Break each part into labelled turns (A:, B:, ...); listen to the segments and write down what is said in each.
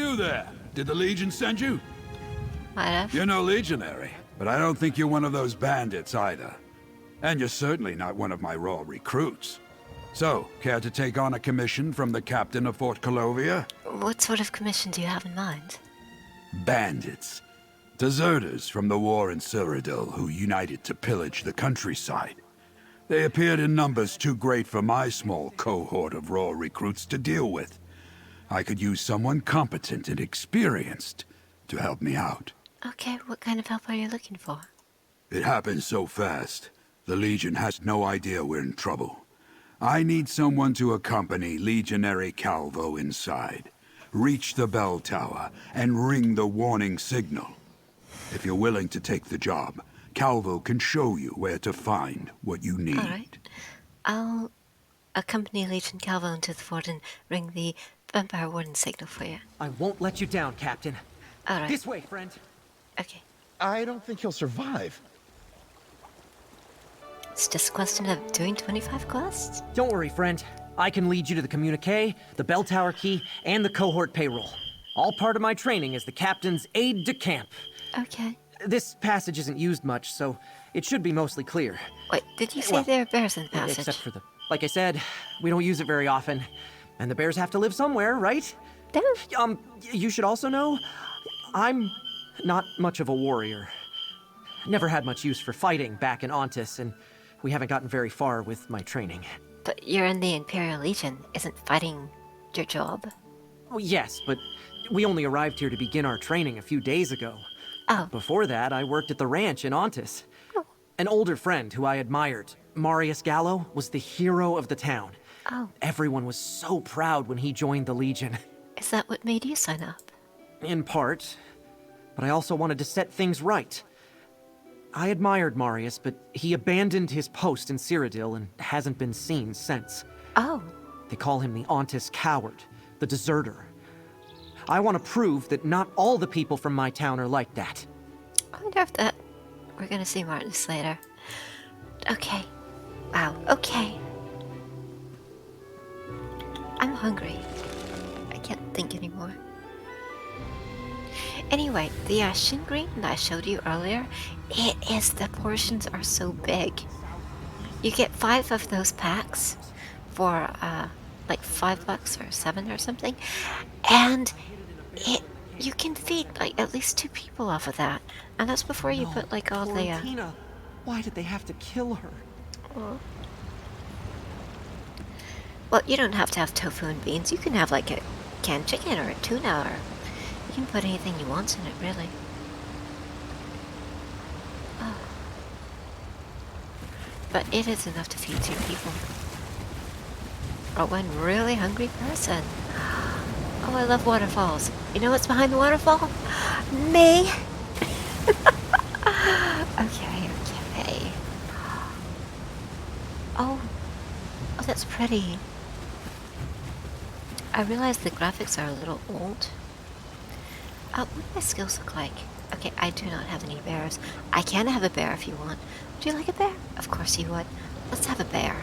A: you there? Did the Legion send you?
B: Might have.
A: You're no legionary, but I don't think you're one of those bandits either. And you're certainly not one of my raw recruits. So, care to take on a commission from the captain of Fort Colovia?
B: What sort of commission do you have in mind?
A: Bandits. Deserters from the war in Cyrodiil who united to pillage the countryside. They appeared in numbers too great for my small cohort of raw recruits to deal with. I could use someone competent and experienced to help me out.
B: Okay, what kind of help are you looking for?
A: It happened so fast. The Legion has no idea we're in trouble. I need someone to accompany Legionary Calvo inside, reach the bell tower, and ring the warning signal. If you're willing to take the job, Calvo can show you where to find what you need.
B: All right. I'll accompany Legion Calvo into the fort and ring the vampire warning signal for you.
C: I won't let you down, Captain.
B: All right.
C: This way, friend.
B: Okay.
D: I don't think he'll survive.
B: It's just a question of doing 25 quests?
C: Don't worry, friend. I can lead you to the communique, the bell tower key, and the cohort payroll. All part of my training as the captain's aide-de-camp.
B: Okay.
C: This passage isn't used much, so it should be mostly clear.
B: Wait, did you say there are bears in the passage?
C: Except for the... Like I said, we don't use it very often. And the bears have to live somewhere, right? You should also know, I'm not much of a warrior. Never had much use for fighting back in Ontis, and we haven't gotten very far with my training.
B: But you're in the Imperial Legion. Isn't fighting your job?
C: Well, yes, but we only arrived here to begin our training a few days ago.
B: Oh.
C: Before that, I worked at the ranch in Ontis.
B: Oh.
C: An older friend who I admired, Marius Gallo, was the hero of the town.
B: Oh.
C: Everyone was so proud when he joined the Legion.
B: Is that what made you sign up?
C: In part, but I also wanted to set things right. I admired Marius, but he abandoned his post in Cyrodiil and hasn't been seen since.
B: Oh.
C: They call him the Ontis Coward, the deserter. I want to prove that not all the people from my town are like that.
B: I wonder if that... We're gonna see Martinus later. Okay. Wow, okay. I'm hungry. I can't think anymore. Anyway, the shin green that I showed you earlier, the portions are so big. You get 5 of those packs for like $5 or $7 or something, and you can feed like at least 2 people off of that, and that's before you put like all the.
C: Why did they have to kill her?
B: Well, you don't have to have tofu and beans. You can have like a canned chicken or a tuna, or you can put anything you want in it, really. Oh. But it is enough to feed 2 people. Or one really hungry person. Oh, I love waterfalls. You know what's behind the waterfall? Me! Okay. Oh, that's pretty. I realize the graphics are a little old. What do my skills look like? Okay, I do not have any bears. I can have a bear if you want. Would you like a bear? Of course you would. Let's have a bear.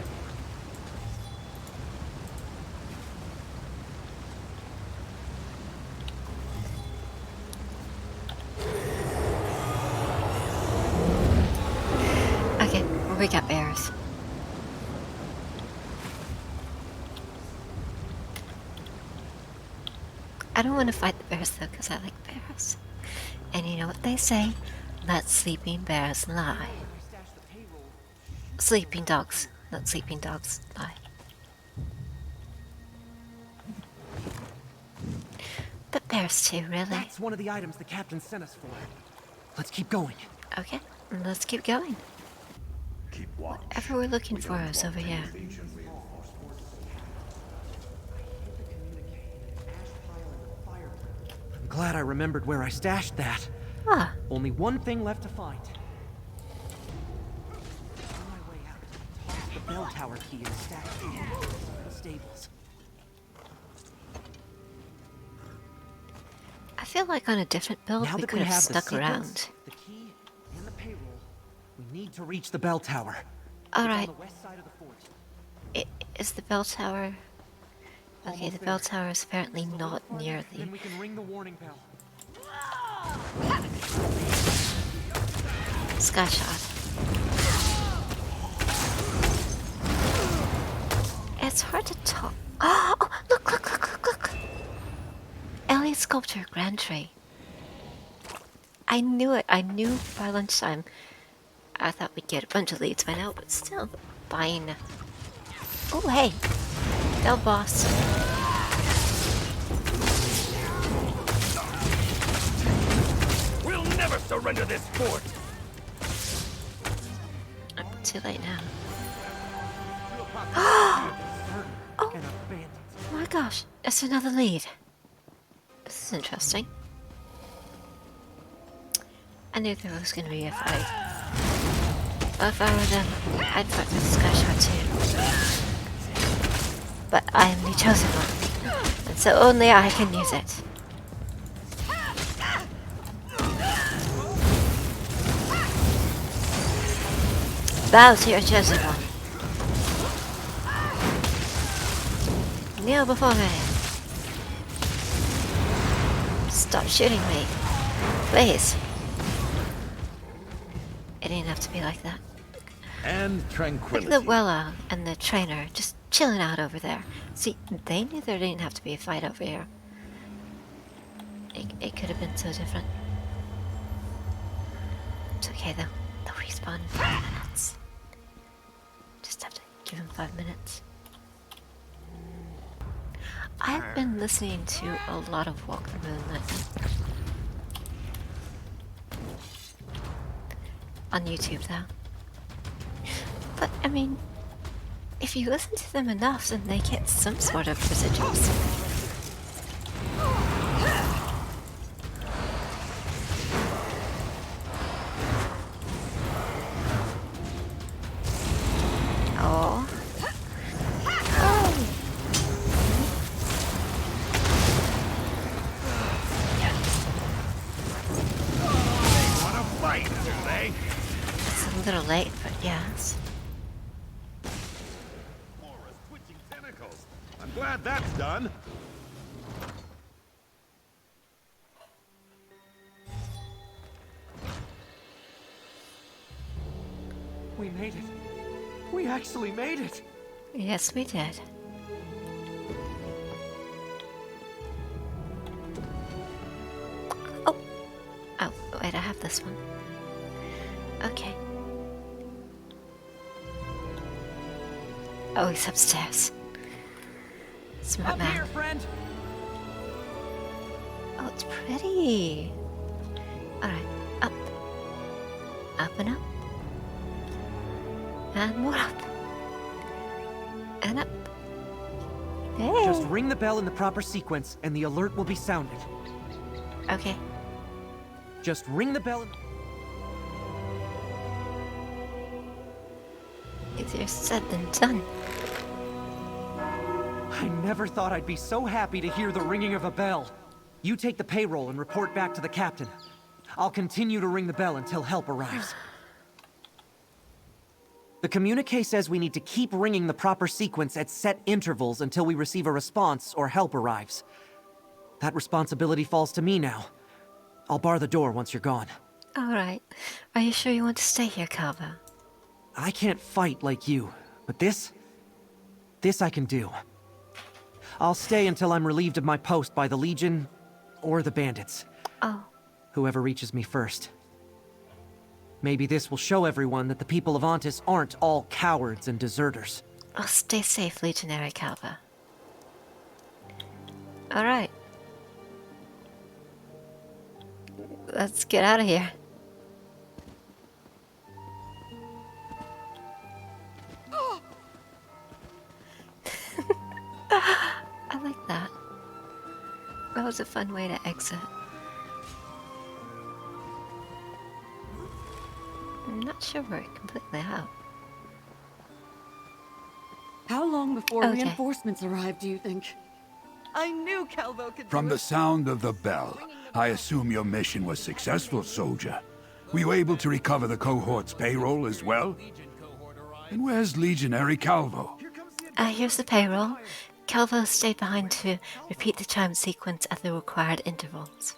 B: Okay, we got bears. I don't want to fight the bears though, because I like bears. And you know what they say? Let sleeping bears lie. Sleeping dogs. Let sleeping dogs lie. But bears too, really.
C: That's one of the items the captain sent us for. Let's keep going.
B: Okay, let's keep going. Whatever we're looking for is over here.
C: I'm glad I remembered where I stashed that.
B: Ah.
C: Only one thing left to find. On my way out, toss the bell tower key and stash it in the stables.
B: I feel like on a different build
C: Now
B: we
C: that
B: could
C: we
B: have
C: have
B: stuck
C: the sequence,
B: around.
C: the key, and the payroll, we need to reach the bell tower.
B: Alright.
C: On the west side of the fort.
B: Is the bell tower Okay, the bell tower is apparently not near the...
C: Then we can ring the warning bell.
B: Sky shot. It's hard to talk. Oh, look. Elliot sculpture, Grand Tree. I knew it. I knew by lunchtime. I thought we'd get a bunch of leads by now, but still, fine. Oh, hey. Bell boss.
E: We'll never surrender this fort!
B: Too late now.
C: Oh
B: My gosh, it's another lead. This is interesting. I knew there was going to be a fight. But if I were them, I'd fight with Sky Shot too. But I am the chosen one, and so only I can use it. Bow to your chosen one. Kneel before me. Stop shooting me. Please. It didn't have to be like that.
E: And
B: Look
E: tranquility.
B: at the Wella and the trainer just chilling out over there. See, they knew there didn't have to be a fight over here. It could have been so different. It's okay though. They'll respawn in 5 minutes. Just have to give him 5 minutes. I've been listening to a lot of Walk the Moon lately. On YouTube though. But I mean, if you listen to them enough, then they get some sort of residuals. Oh.
E: Wanna fight, do they?
B: It's a little late, but yes.
E: Aura's twitching tentacles. I'm glad that's done.
C: We made it. We actually made it.
B: Yes, we did. Oh. Oh, wait, I have this one. Okay. Oh, he's upstairs. Smart
C: Up
B: man.
C: here, friend.
B: Oh, it's pretty. Alright, up. Up and up. And more up. And up. Hey.
C: Just ring the bell in the proper sequence, and the alert will be sounded.
B: Okay.
C: Just ring the bell.
B: Easier said than done.
C: I never thought I'd be so happy to hear the ringing of a bell. You take the payroll and report back to the captain. I'll continue to ring the bell until help arrives. The communique says we need to keep ringing the proper sequence at set intervals until we receive a response or help arrives. That responsibility falls to me now. I'll bar the door once you're gone.
B: Alright. Are you sure you want to stay here, Calva?
C: I can't fight like you, but this I can do. I'll stay until I'm relieved of my post by the Legion or the bandits.
B: Oh.
C: Whoever reaches me first. Maybe this will show everyone that the people of Antis aren't all cowards and deserters.
B: I'll stay safe, Legionary Calva. Alright. Let's get out of here. I like that. That was a fun way to exit. I'm not sure we're completely out.
F: How long before
B: Okay.
F: reinforcements arrive, do you think? I knew Calvo could
A: From
F: do
A: the
F: it.
A: sound of the bell, I assume your mission was successful, soldier. Were you able to recover the cohort's payroll as well? And where's Legionary Calvo?
B: Here's the payroll. Calvo stayed behind to repeat the chime sequence at the required intervals.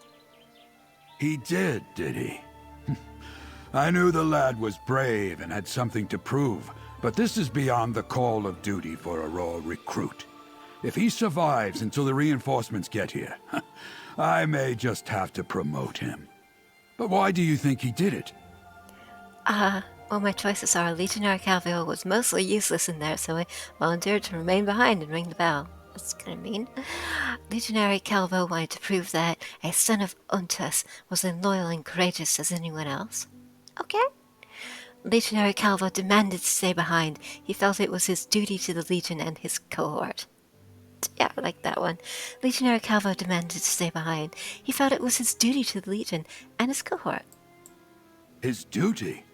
A: He did he? I knew the lad was brave and had something to prove, but this is beyond the call of duty for a raw recruit. If he survives until the reinforcements get here, I may just have to promote him. But why do you think he did it?
B: Well, my choices are Legionary Calvo was mostly useless in there, so I volunteered to remain behind and ring the bell. That's kind of mean. Legionary Calvo wanted to prove that a son of Untus was as loyal and courageous as anyone else. Okay. Legionary Calvo demanded to stay behind. He felt it was his duty to the Legion and his cohort. Yeah, I like that one. Legionary Calvo demanded to stay behind. He felt it was his duty to the Legion and his cohort.
A: His duty?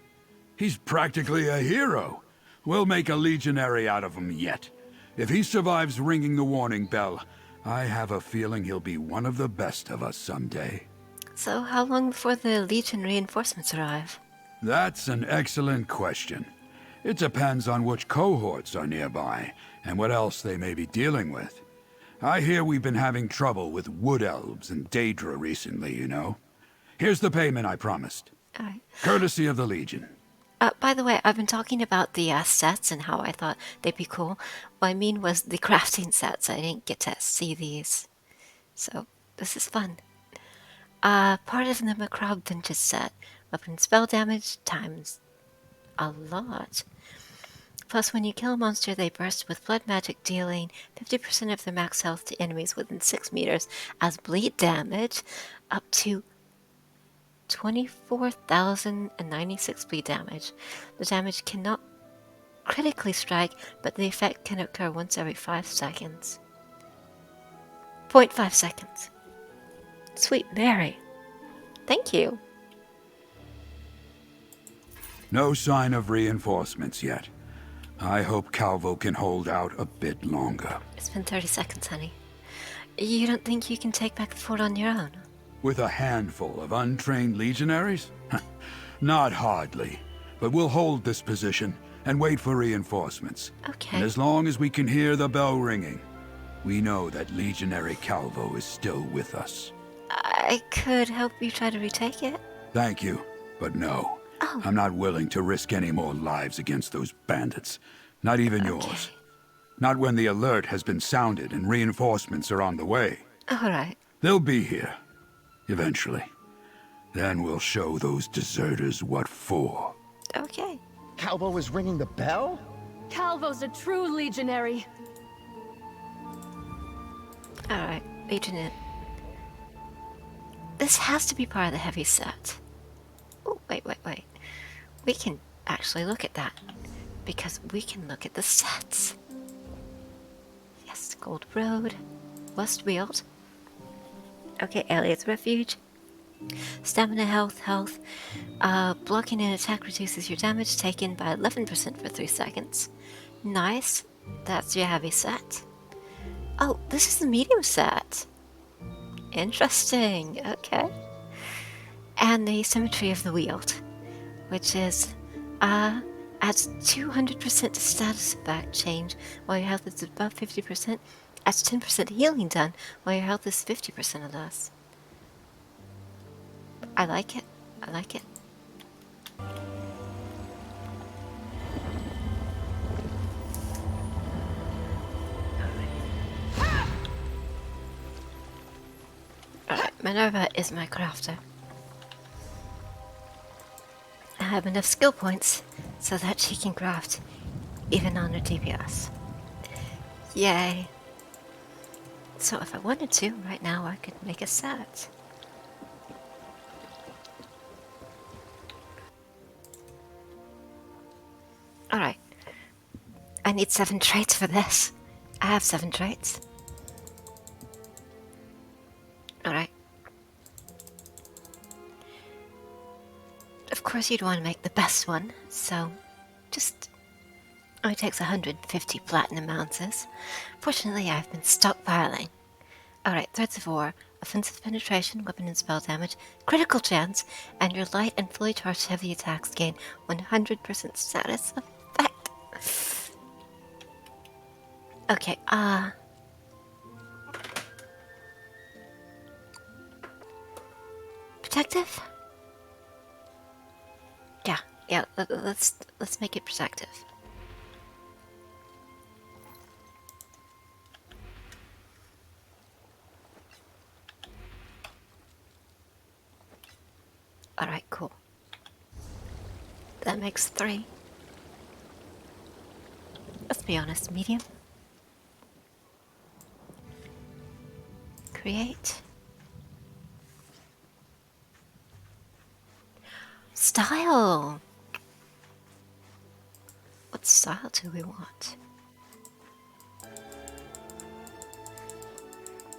A: He's practically a hero. We'll make a legionary out of him yet. If he survives ringing the warning bell, I have a feeling he'll be one of the best of us someday.
B: So how long before the Legion reinforcements arrive?
A: That's an excellent question. It depends on which cohorts are nearby, and what else they may be dealing with. I hear we've been having trouble with wood elves and Daedra recently, you know. Here's the payment I promised.
B: Alright.
A: Courtesy of the Legion.
B: By the way, I've been talking about the sets and how I thought they'd be cool. What I mean was the crafting sets. I didn't get to see these. So, this is fun. Part of the Macrab Vintage set. Weapon spell damage times a lot. Plus, when you kill a monster, they burst with blood magic, dealing 50% of their max health to enemies within 6 meters as bleed damage, up to 24,096 bleed damage. The damage cannot critically strike, but the effect can occur once every 5 seconds. 0.5 seconds. Sweet Mary. Thank you.
A: No sign of reinforcements yet. I hope Calvo can hold out a bit longer.
B: It's been 30 seconds, honey. You don't think you can take back the fort on your own?
A: With a handful of untrained legionaries? Not hardly. But we'll hold this position and wait for reinforcements.
B: Okay.
A: And as long as we can hear the bell ringing, we know that Legionary Calvo is still with us.
B: I could help you try to retake it.
A: Thank you, but no.
B: Oh.
A: I'm not willing to risk any more lives against those bandits. Not even yours. Not when the alert has been sounded and reinforcements are on the way.
B: Alright.
A: They'll be here. Eventually. Then we'll show those deserters what for.
B: Okay.
D: Calvo is ringing the bell?
F: Calvo's a true legionary.
B: Alright, Legionary. This has to be part of the heavy set. Oh, wait. We can actually look at that. Because we can look at the sets. Yes, Gold Road. West Weald. Okay, Elliot's Refuge. Stamina, health. Blocking an attack reduces your damage taken by 11% for 3 seconds. Nice. That's your heavy set. Oh, this is the medium set. Interesting. Okay. And the Symmetry of the Weald, which is, adds 200% to status effect change while your health is above 50%. Adds 10% healing done while your health is 50% or less. I like it. Alright, Minerva is my crafter. I have enough skill points so that she can craft even on her DPS. Yay. So if I wanted to, right now I could make a set. Alright. I need 7 traits for this. I have 7 traits. Alright. Of course you'd want to make the best one, so just... only takes 150 platinum ounces. Fortunately, I've been stockpiling. Alright, Threads of War, offensive penetration, weapon and spell damage, critical chance, and your light and fully charged heavy attacks gain 100% status effect. Okay, Protective? Yeah, let's make it protective. Alright, cool. That makes 3. Let's be honest, medium. Create. Style! What style do we want?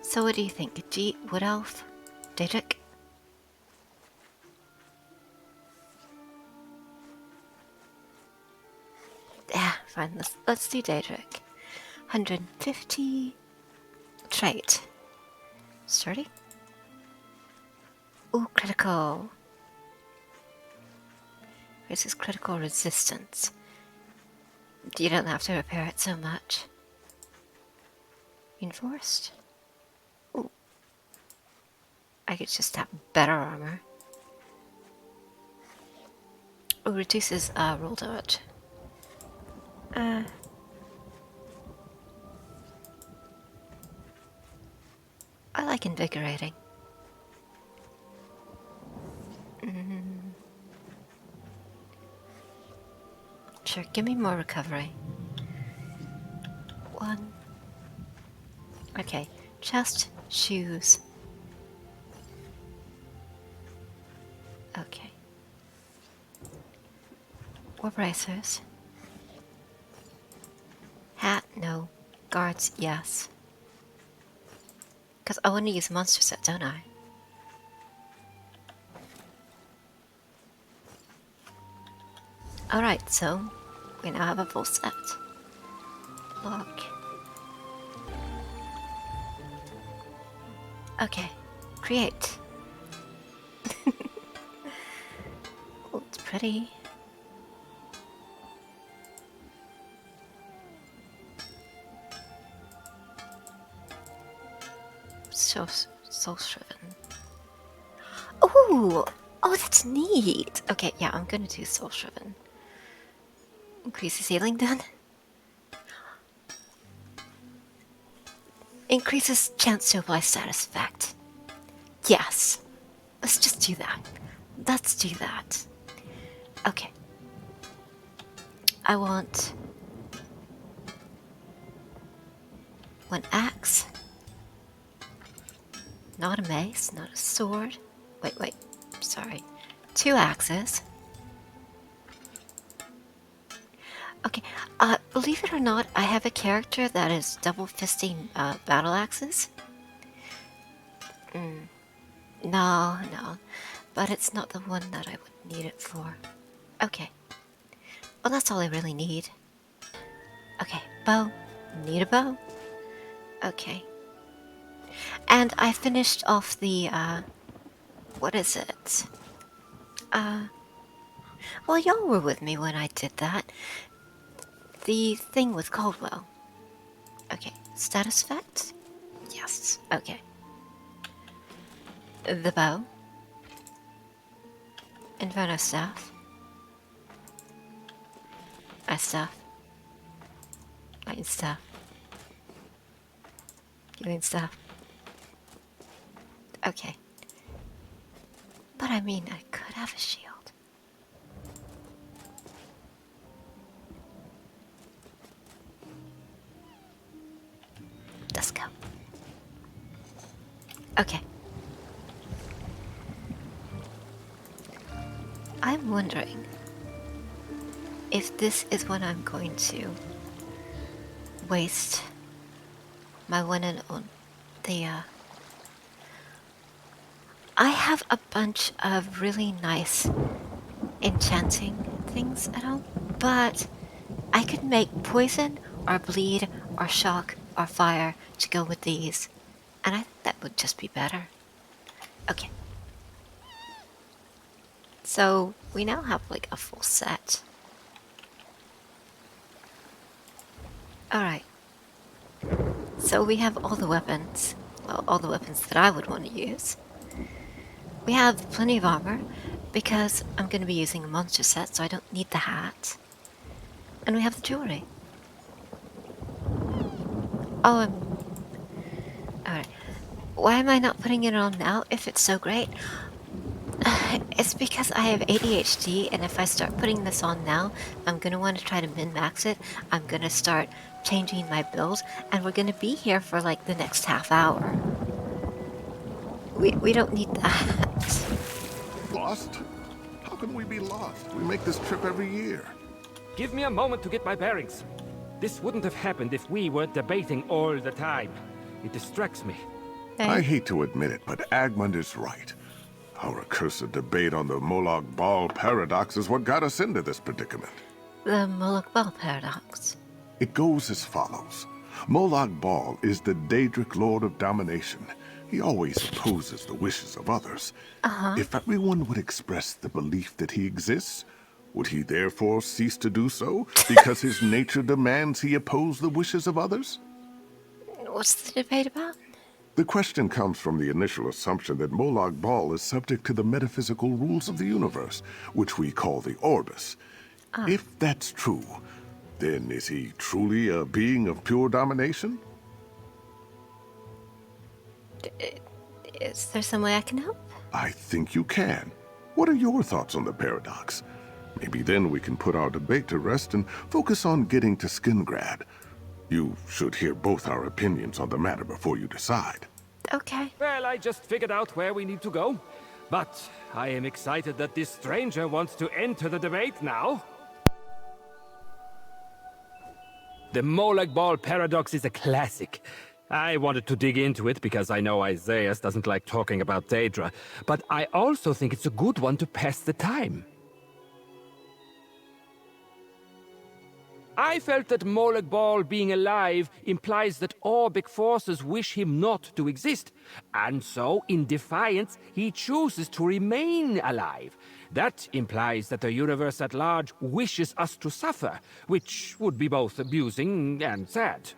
B: So what do you think? G, Wood Elf? Daedric? Yeah, fine, let's do Daedric. 150 trait. Sturdy? Ooh, critical. Raises critical resistance. You don't have to repair it so much. Reinforced? Ooh. I could just have better armor. Ooh, reduces roll dodge. I like invigorating. Sure, give me more recovery. 1. Okay, chest, shoes. Okay. War bracers. Hat, no. Guards, yes. Because I want to use monster set, don't I? Alright, so we now have a full set. Lock. Okay, create. Oh, it's pretty. So soul-shriven. Ooh! Oh, that's neat! Okay, yeah, I'm gonna do soul-shriven. Increases healing done. Increases chance to apply status effect. Yes. Let's just do that. Let's do that. Okay. I want 1 axe. Not a mace, not a sword. Wait. Sorry. 2 axes. Okay, believe it or not, I have a character that is double fisting battle axes. No, but it's not the one that I would need it for. Okay, well that's all I really need. Okay, bow. Need a bow. Okay. And I finished off the, what is it? Well, y'all were with me when I did that. The thing with Caldwell. Okay, status effect? Yes, okay. The bow. Inferno staff. My staff. Lightning staff. Healing staff. Okay. But I mean, I could have a shield. Let's go. Okay. I'm wondering if this is when I'm going to waste my one and only. I have a bunch of really nice enchanting things at home, but I could make poison or bleed or shock or fire to go with these, and I think that would just be better. Okay. So we now have like a full set. Alright. So we have all the weapons. Well, all the weapons that I would want to use. We have plenty of armor, because I'm going to be using a monster set, so I don't need the hat. And we have the jewelry. Oh, alright. Why am I not putting it on now if it's so great? It's because I have ADHD, and if I start putting this on now, I'm going to want to try to min-max it. I'm going to start changing my build, and we're going to be here for like the next half hour. We don't need that.
G: Lost? How can we be lost? We make this trip every year.
H: Give me a moment to get my bearings. This wouldn't have happened if we weren't debating all the time. It distracts me.
G: I hate to admit it, but Agmund is right. Our accursed debate on the Molag Bal paradox is what got us into this predicament.
B: The Molag Bal paradox.
G: It goes as follows. Molag Bal is the Daedric Lord of Domination. He always opposes the wishes of others. If everyone would express the belief that he exists, would he therefore cease to do so because his nature demands he oppose the wishes of others?
B: What's the debate about?
G: The question comes from the initial assumption that Molag Bal is subject to the metaphysical rules of the universe, which we call the Orbis. If that's true, then is he truly a being of pure domination?
B: Is there some way I can help?
G: I think you can. What are your thoughts on the paradox? Maybe then we can put our debate to rest and focus on getting to Skingrad. You should hear both our opinions on the matter before you decide.
B: Okay.
H: Well, I just figured out where we need to go. But I am excited that this stranger wants to enter the debate now. The Molag Bal paradox is a classic. I wanted to dig into it because I know Isaias doesn't like talking about Daedra, but I also think it's a good one to pass the time. I felt that Molag Bal being alive implies that Orbic forces wish him not to exist, and so, in defiance, he chooses to remain alive. That implies that the universe at large wishes us to suffer, which would be both abusing and sad.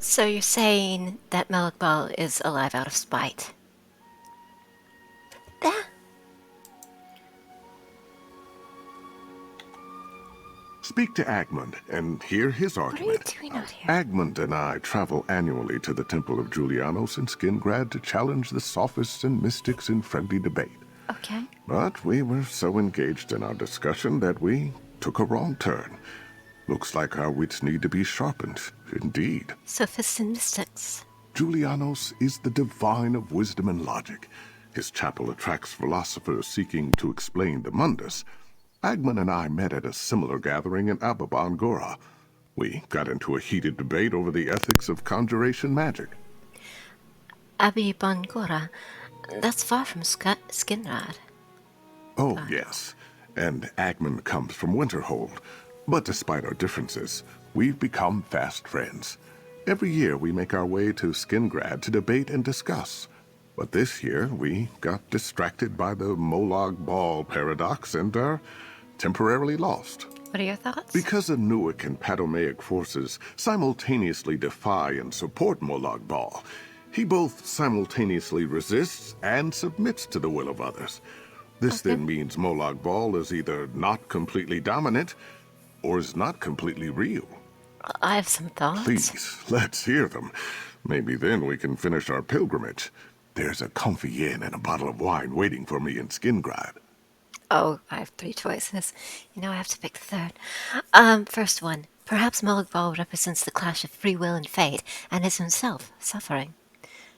B: So you're saying that Molag Bal is alive out of spite?
G: Speak to Agmund and hear his argument.
B: What are you doing out here?
G: Agmund and I travel annually to the Temple of Julianos in Skingrad to challenge the sophists and mystics in friendly debate.
B: Okay.
G: But we were so engaged in our discussion that we took a wrong turn. Looks like our wits need to be sharpened, indeed.
B: Sophists and mystics.
G: Julianos is the divine of wisdom and logic. His chapel attracts philosophers seeking to explain the mundus. Agmund and I met at a similar gathering in Ababan Gora. We got into a heated debate over the ethics of conjuration magic.
B: Abi Bangora. That's far from Skinrad.
G: Oh, yes. And Agmund comes from Winterhold. But despite our differences, we've become fast friends. Every year we make our way to Skingrad to debate and discuss. But this year we got distracted by the Molag Bal paradox and are temporarily lost.
B: What are your thoughts?
G: Because Anuic and Patomaic forces simultaneously defy and support Molag Bal, he both simultaneously resists and submits to the will of others. This then means Molag Bal is either not completely dominant or is not completely real.
B: I have some thoughts.
G: Please, let's hear them. Maybe then we can finish our pilgrimage. There's a comfy inn and a bottle of wine waiting for me in Skingrad.
B: Oh, I have 3 choices. You know I have to pick the third. First one. Perhaps Molag Bal represents the clash of free will and fate, and is himself suffering.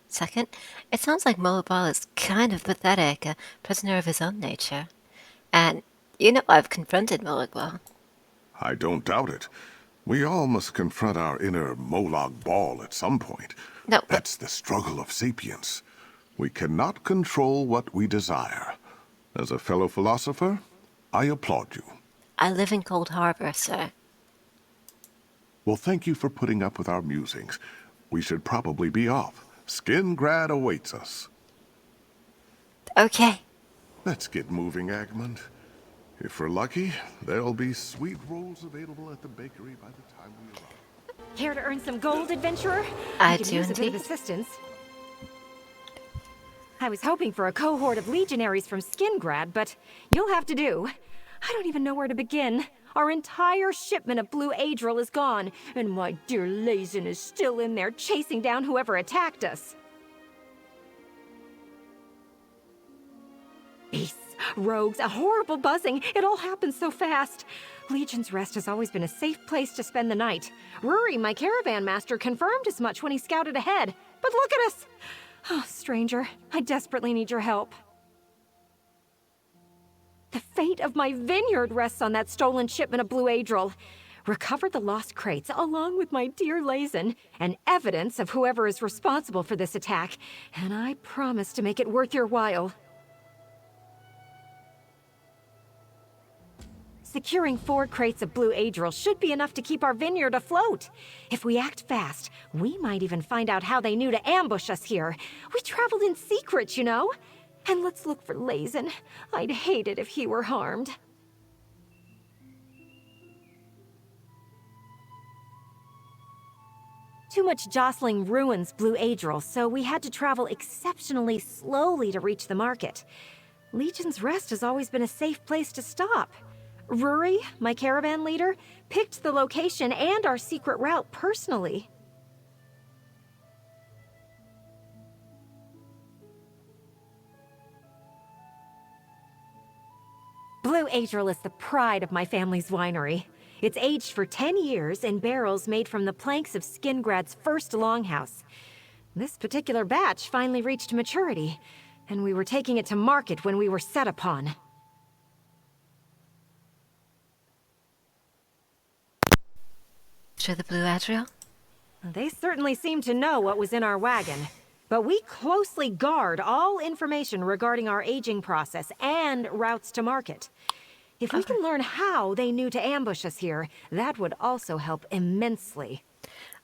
B: Second, it sounds like Molag Bal is kind of pathetic, a prisoner of his own nature. And, you know I've confronted Molag Bal.
G: I don't doubt it. We all must confront our inner Molag Bal at some point.
B: No, but
G: That's the struggle of sapience. We cannot control what we desire. As a fellow philosopher, I applaud you.
B: I live in Cold Harbor, sir.
G: Well, thank you for putting up with our musings. We should probably be off. Skingrad awaits us.
B: Okay.
G: Let's get moving, Agmund. If we're lucky, there'll be sweet rolls available at the bakery by the time we arrive.
I: Care to earn some gold, adventurer?
B: I
I: You could
B: do
I: use a bit of
B: indeed.
I: assistance. I was hoping for a cohort of legionaries from Skingrad, but you'll have to do. I don't even know where to begin. Our entire shipment of blue Adril is gone, and my dear Lazen is still in there chasing down whoever attacked us. Beasts, rogues, a horrible buzzing. It all happened so fast. Legion's Rest has always been a safe place to spend the night. Rory, my caravan master, confirmed as much when he scouted ahead. But look at us! Oh, stranger, I desperately need your help. The fate of my vineyard rests on that stolen shipment of blue Adril. Recover the lost crates along with my dear Lazen and evidence of whoever is responsible for this attack, and I promise to make it worth your while. Securing 4 crates of blue Adril should be enough to keep our vineyard afloat. If we act fast, we might even find out how they knew to ambush us here. We traveled in secret, you know. And let's look for Lazen. I'd hate it if he were harmed. Too much jostling ruins blue Adril, so we had to travel exceptionally slowly to reach the market. Legion's Rest has always been a safe place to stop. Rory, my caravan leader, picked the location and our secret route personally. Blue Adril is the pride of my family's winery. It's aged for 10 years in barrels made from the planks of Skingrad's first longhouse. This particular batch finally reached maturity, and we were taking it to market when we were set upon.
B: To the blue Adril?
I: They certainly seem to know what was in our wagon. But we closely guard all information regarding our aging process and routes to market. If we can learn how they knew to ambush us here, that would also help immensely.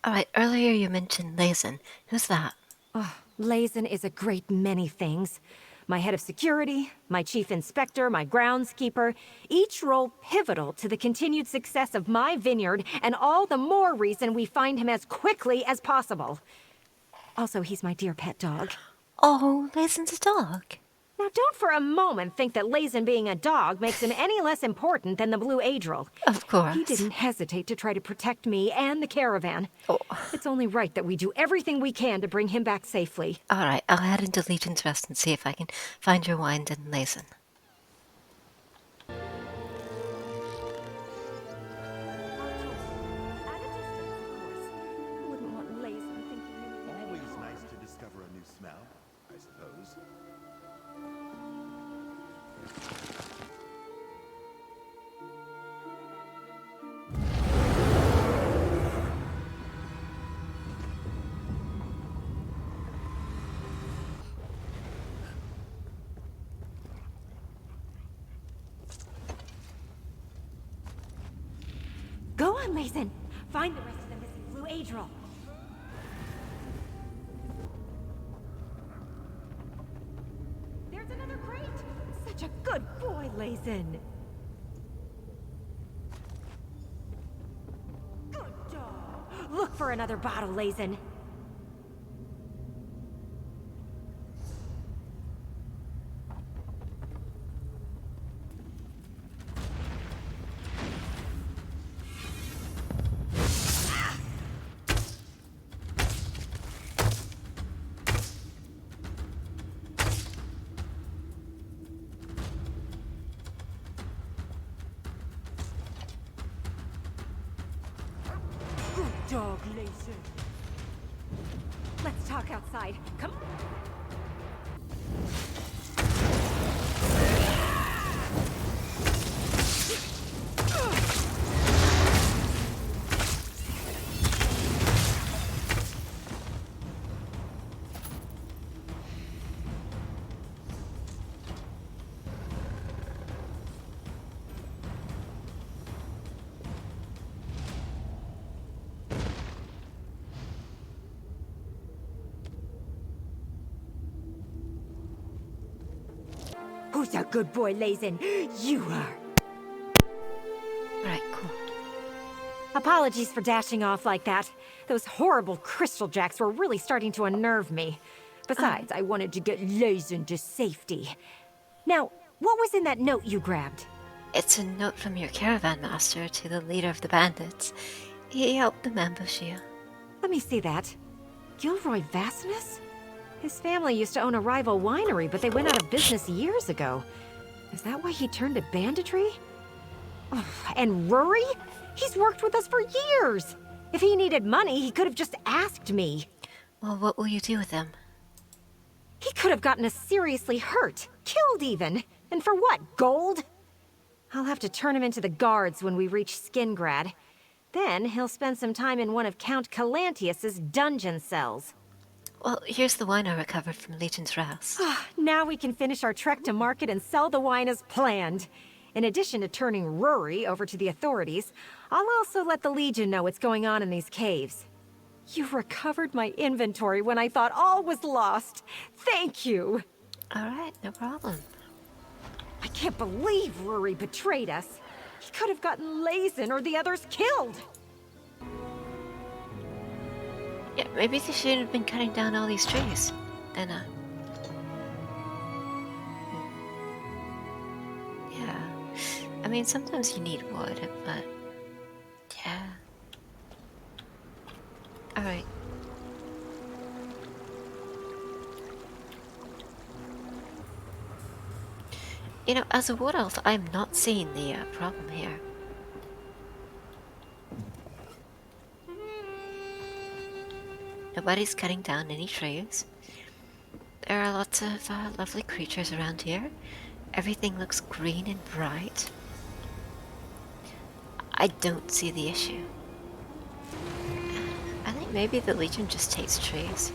B: Alright, earlier you mentioned Lazen. Who's that?
I: Oh, Lazen is a great many things. My head of security, my chief inspector, my groundskeeper, each role pivotal to the continued success of my vineyard, and all the more reason we find him as quickly as possible. Also, he's my dear pet dog.
B: Oh, Lazen's a dog.
I: Now, don't for a moment think that Lazen being a dog makes him any less important than the blue Adril.
B: Of course.
I: He didn't hesitate to try to protect me and the caravan.
B: Oh.
I: It's only right that we do everything we can to bring him back safely.
B: Alright, I'll head into Legion's Rest and see if I can find your wine and Lazen.
E: Always nice to discover a new smell, I suppose.
I: Go on, Lazen. Find the rest of the missing blue Adril. There's another crate. Such a good boy, Lazen. Good dog. Look for another bottle, Lazen. Dog, Lazen. Let's talk outside. Come on. Who's a good boy, Lazen? You are.
B: Alright, cool.
I: Apologies for dashing off like that. Those horrible crystal jacks were really starting to unnerve me. Besides, I wanted to get Lazen to safety. Now, what was in that note you grabbed?
B: It's a note from your caravan master to the leader of the bandits. He helped them ambush you.
I: Let me see that. Gilroy Vassinus? His family used to own a rival winery, but they went out of business years ago. Is that why he turned to banditry? Oh, and Rory? He's worked with us for years! If he needed money, he could have just asked me.
B: Well, what will you do with him?
I: He could have gotten us seriously hurt. Killed even. And for what, gold? I'll have to turn him into the guards when we reach Skingrad. Then he'll spend some time in one of Count Calantius's dungeon cells.
B: Well, here's the wine I recovered from Legion's Rest.
I: Now we can finish our trek to market and sell the wine as planned. In addition to turning Rory over to the authorities, I'll also let the Legion know what's going on in these caves. You recovered my inventory when I thought all was lost. Thank you.
B: All right, no problem.
I: I can't believe Rory betrayed us. He could have gotten Lazen or the others killed.
B: Yeah, maybe they shouldn't have been cutting down all these trees. Then, yeah. I mean, sometimes you need wood, but... yeah. Alright. You know, as a wood elf, I'm not seeing the problem here. Nobody's cutting down any trees. There are lots of lovely creatures around here. Everything looks green and bright. I don't see the issue. I think maybe the Legion just hates trees.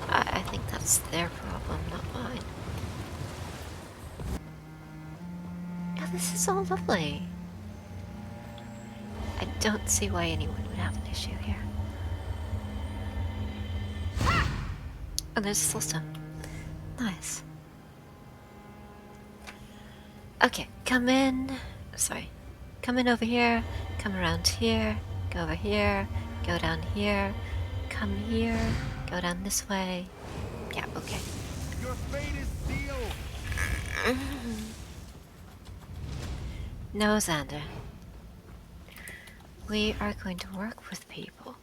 B: I think that's their problem, not mine. Oh, this is all lovely. I don't see why anyone would have an issue here. Oh, there's a system. Nice. Okay, come in. Sorry. Come in over here. Come around here. Go over here. Go down here. Come here. Go down this way. Yeah, okay.
E: Your fate is sealed.
B: No, Xander. We are going to work with people.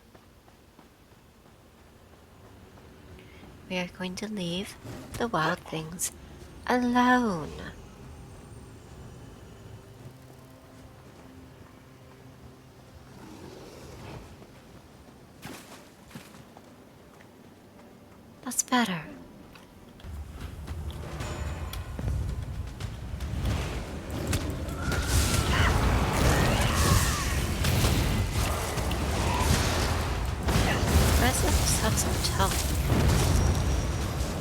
B: We are going to leave the wild things alone. That's better. Residents have so much health.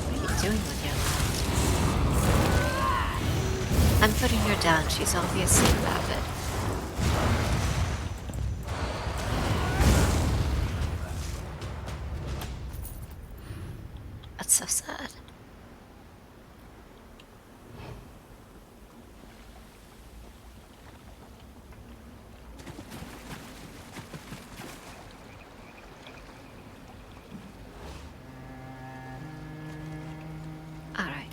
B: What are you doing with your life? I'm putting her down. She's obviously rabid. That's so sad. Alright.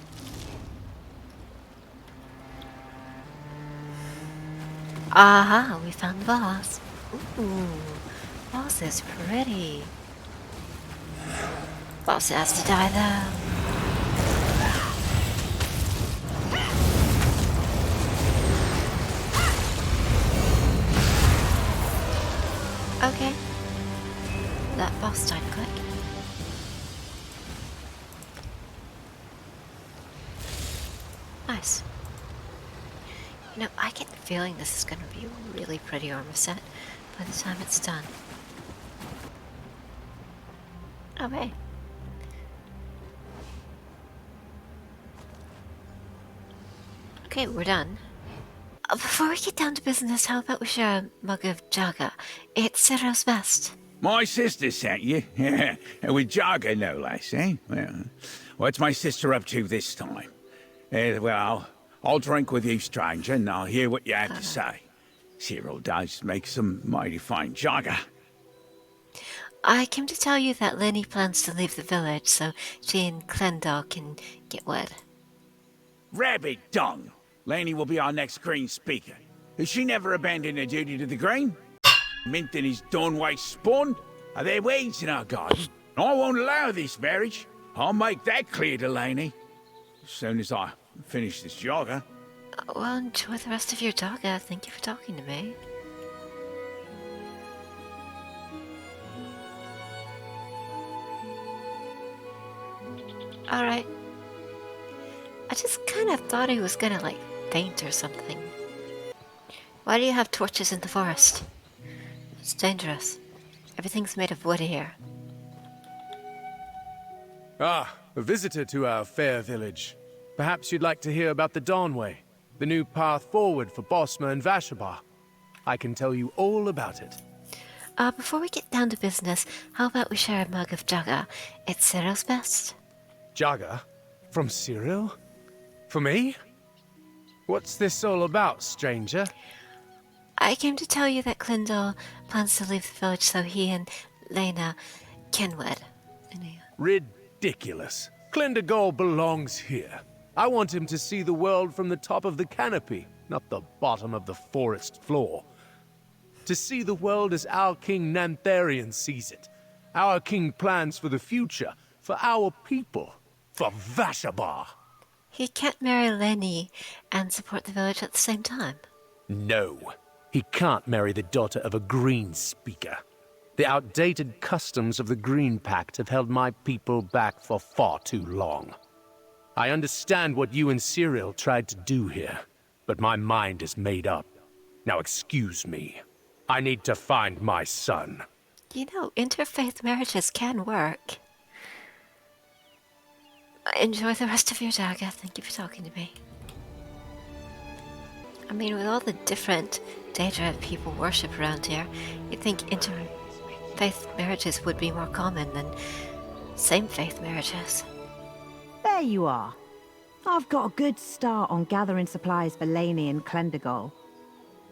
B: Aha, we found the boss. Ooh, boss is pretty. Boss has to die though. Okay. That boss died quick. Nice. You know, I get the feeling this is going to be a really pretty armor set by the time it's done. Okay. Okay, we're done. Before we get down to business, how about we share a mug of Jaga? It's Cyril's best.
J: My sister sent you? Yeah, with Jaga, no less, eh? Well, what's my sister up to this time? Well, I'll drink with you, stranger, and I'll hear what you have to say. Cyril does make some mighty fine Jaga.
B: I came to tell you that Lenny plans to leave the village so she and Clendor can get wed.
J: Rabbit dung! Laney will be our next Green Speaker. Has she never abandoned her duty to the Green? Mint and his Dawnway spawn? Are there weeds in our garden? I won't allow this marriage. I'll make that clear to Laney. As soon as I finish this jogger.
B: Well, enjoy the rest of your jogger. Thank you for talking to me. Alright. I just kind of thought he was gonna, like, faint or something. Why do you have torches in the forest? It's dangerous. Everything's made of wood here.
K: Ah, a visitor to our fair village. Perhaps you'd like to hear about the Dawnway, the new path forward for Bosma and Vashabar. I can tell you all about it.
B: Before we get down to business, how about we share a mug of Jagga? It's Cyril's best.
K: Jagga? From Cyril? For me? What's this all about, stranger?
B: I came to tell you that Clendor plans to leave the village so he and Lena can wed.
K: Ridiculous. Clendor belongs here. I want him to see the world from the top of the canopy, not the bottom of the forest floor. To see the world as our King Nantharian sees it. Our king plans for the future, for our people, for Vashabar.
B: He can't marry Lenny and support the village at the same time.
K: No, he can't marry the daughter of a Green Speaker. The outdated customs of the Green Pact have held my people back for far too long. I understand what you and Cyril tried to do here, but my mind is made up. Now excuse me. I need to find my son.
B: You know, interfaith marriages can work. Enjoy the rest of your Jagga. Thank you for talking to me. I mean, with all the different Daedra people worship around here, you'd think interfaith marriages would be more common than same-faith marriages.
L: There you are. I've got a good start on gathering supplies for Laney and Clendor.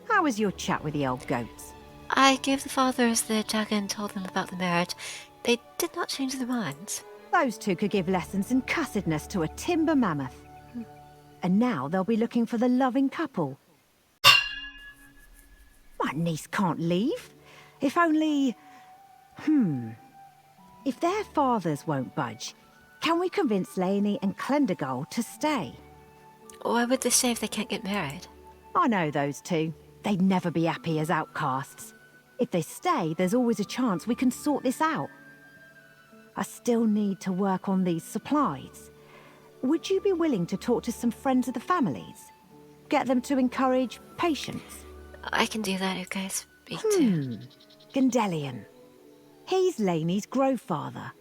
L: How was your chat with the old goats?
B: I gave the fathers the Jagga and told them about the marriage. They did not change their minds.
L: Those two could give lessons in cussedness to a timber mammoth. And now they'll be looking for the loving couple. My niece can't leave. If only... If their fathers won't budge, can we convince Laney and Clendor to stay?
B: Why would they stay if they can't get married?
L: I know those two. They'd never be happy as outcasts. If they stay, there's always a chance we can sort this out. I still need to work on these supplies. Would you be willing to talk to some friends of the families? Get them to encourage patience?
B: I can do that, you guys speak to.
L: Gandelian. He's Laney's grandfather.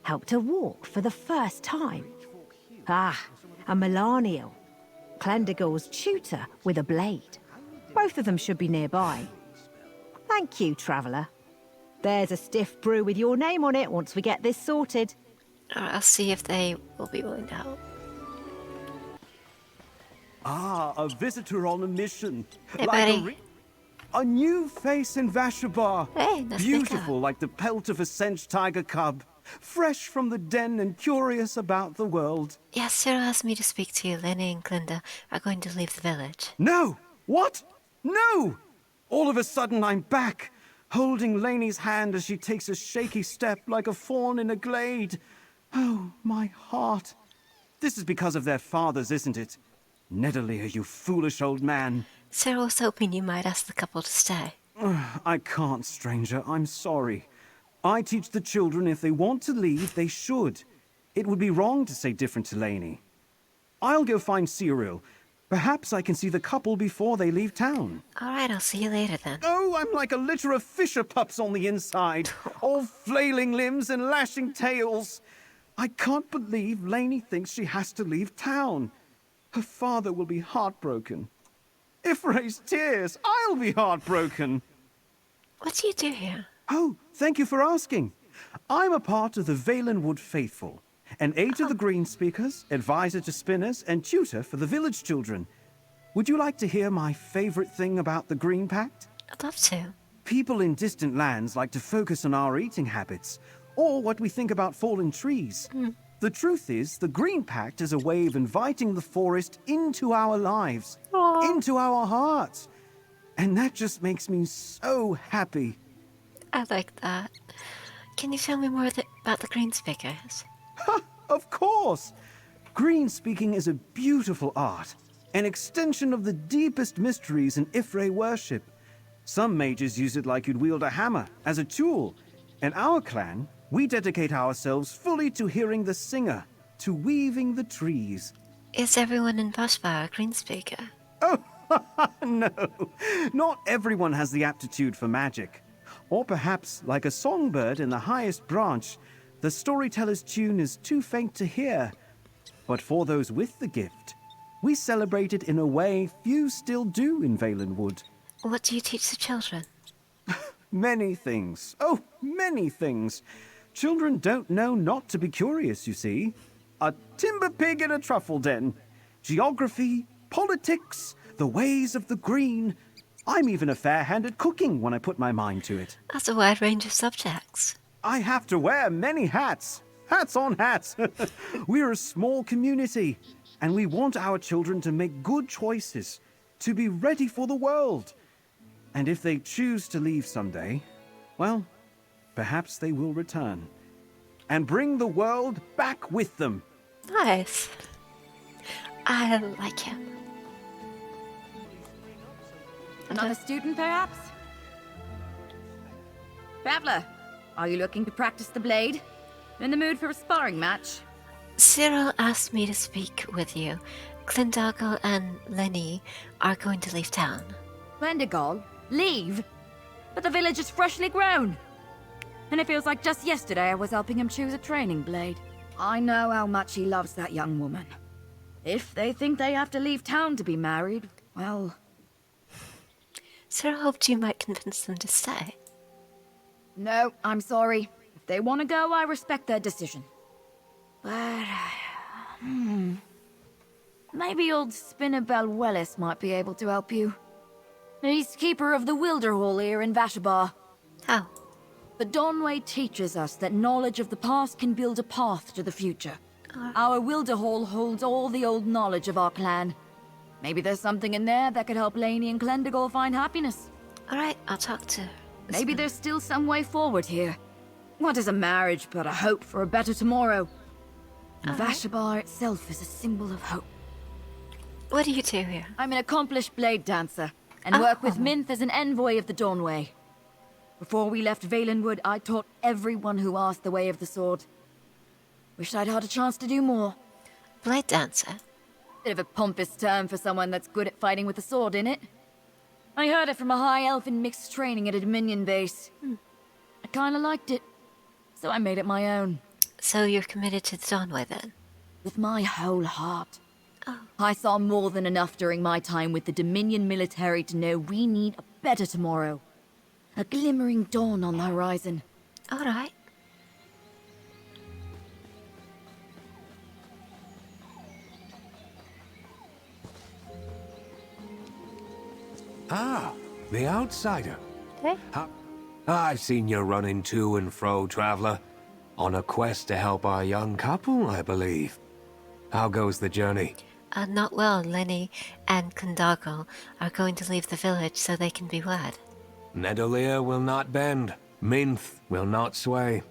L: Helped her walk for the first time. Ah, and Melaniel. Clendor's tutor with a blade. Both of them should be nearby. Thank you, traveller. There's a stiff brew with your name on it once we get this sorted.
B: I'll see if they will be willing to help.
M: Ah, a visitor on a mission.
B: Hey, buddy.
M: Like a new face in Vashabar.
B: Hey, that's
M: beautiful like the pelt of a Sench tiger cub. Fresh from the den and curious about the world.
B: Yes, Cyril asked me to speak to you. Lenny and Clendor are going to leave the village.
M: No! What? No! All of a sudden I'm back, holding Laney's hand as she takes a shaky step like a fawn in a glade. Oh, my heart. This is because of their fathers, isn't it? Nedderly, you foolish old man.
B: Cyril was hoping you might ask the couple to stay.
M: I can't, stranger. I'm sorry. I teach the children if they want to leave, they should. It would be wrong to say different to Laney. I'll go find Cyril. Perhaps I can see the couple before they leave town.
B: All right, I'll see you later then.
M: Oh, I'm like a litter of fisher pups on the inside. All flailing limbs and lashing tails. I can't believe Laney thinks she has to leave town. Her father will be heartbroken. If raised tears, I'll be heartbroken.
B: What do you do here?
M: Oh, thank you for asking. I'm a part of the Valenwood Faithful, an aide to the Green Speakers, advisor to spinners, and tutor for the village children. Would you like to hear my favorite thing about the Green Pact?
B: I'd love to.
M: People in distant lands like to focus on our eating habits, or what we think about fallen trees. The truth is, the Green Pact is a way of inviting the forest into our lives, into our hearts. And that just makes me so happy.
B: I like that. Can you tell me more about the green speakers?
M: Of course! Green speaking is a beautiful art, an extension of the deepest mysteries in Ifre worship. Some mages use it like you'd wield a hammer, as a tool. In our clan, we dedicate ourselves fully to hearing the singer, to weaving the trees.
B: Is everyone in Vashabar a green speaker?
M: Oh, no. Not everyone has the aptitude for magic. Or perhaps, like a songbird in the highest branch, the storyteller's tune is too faint to hear. But for those with the gift, we celebrate it in a way few still do in Valenwood.
B: What do you teach the children?
M: Many things. Oh, many things. Children don't know not to be curious, you see. A timber pig in a truffle den. Geography, politics, the ways of the green. I'm even a fair hand at cooking when I put my mind to it.
B: That's a wide range of subjects.
M: I have to wear many hats. Hats on hats. We're a small community, and we want our children to make good choices, to be ready for the world. And if they choose to leave someday, well, perhaps they will return and bring the world back with them.
B: Nice. I like him.
N: Another student, perhaps? Traveler, are you looking to practice the blade? In the mood for a sparring match?
B: Cyril asked me to speak with you. Clyndargle and Lenny are going to leave town.
N: Clyndargle? Leave? But the village is freshly grown. And it feels like just yesterday I was helping him choose a training blade. I know how much he loves that young woman. If they think they have to leave town to be married, well...
B: Cyril hoped you might convince them to stay.
N: No, I'm sorry. If they want to go, I respect their decision. But... maybe old Spinnerbell Wellis might be able to help you. He's keeper of the Wilderhall here in Vashabar.
B: How?
N: The Dawnway teaches us that knowledge of the past can build a path to the future. Our Wilderhall holds all the old knowledge of our clan. Maybe there's something in there that could help Lainey and Clyndargle find happiness.
B: Alright, I'll talk to...
N: Maybe there's still some way forward here. What is a marriage but a hope for a better tomorrow? Vashabar itself is a symbol of hope.
B: What do you do here?
N: I'm an accomplished blade dancer, and work with Minth as an envoy of the Dawnway. Before we left Valenwood, I taught everyone who asked the way of the sword. Wish I'd had a chance to do more.
B: Blade dancer?
N: Bit of a pompous term for someone that's good at fighting with a sword, innit? I heard it from a high elf in mixed training at a Dominion base. I kinda liked it, so I made it my own.
B: So you're committed to the Dawnway then?
N: With my whole heart. I saw more than enough during my time with the Dominion military to know we need a better tomorrow. A glimmering dawn on the horizon.
B: Alright.
O: Ah, the outsider.
B: Hey?
O: I've seen you running to and fro, traveler. On a quest to help our young couple, I believe. How goes the journey?
B: Not well. Lenny and Clyndargle are going to leave the village so they can be wed.
O: Nedolir will not bend. Minth will not sway.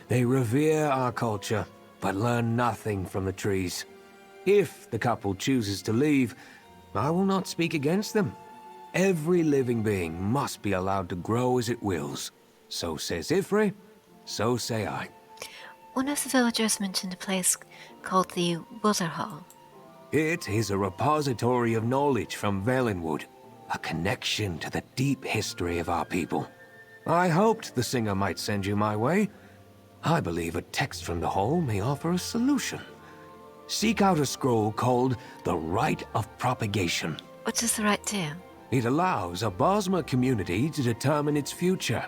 O: They revere our culture, but learn nothing from the trees. If the couple chooses to leave, I will not speak against them. Every living being must be allowed to grow as it wills. So says Ifre, so say I.
B: One of the villagers mentioned a place called the Wilderhall.
O: It is a repository of knowledge from Valenwood, a connection to the deep history of our people. I hoped the singer might send you my way. I believe a text from the hall may offer a solution. Seek out a scroll called the Rite of Propagation.
B: What does the rite do?
O: It allows a Bosmer community to determine its future,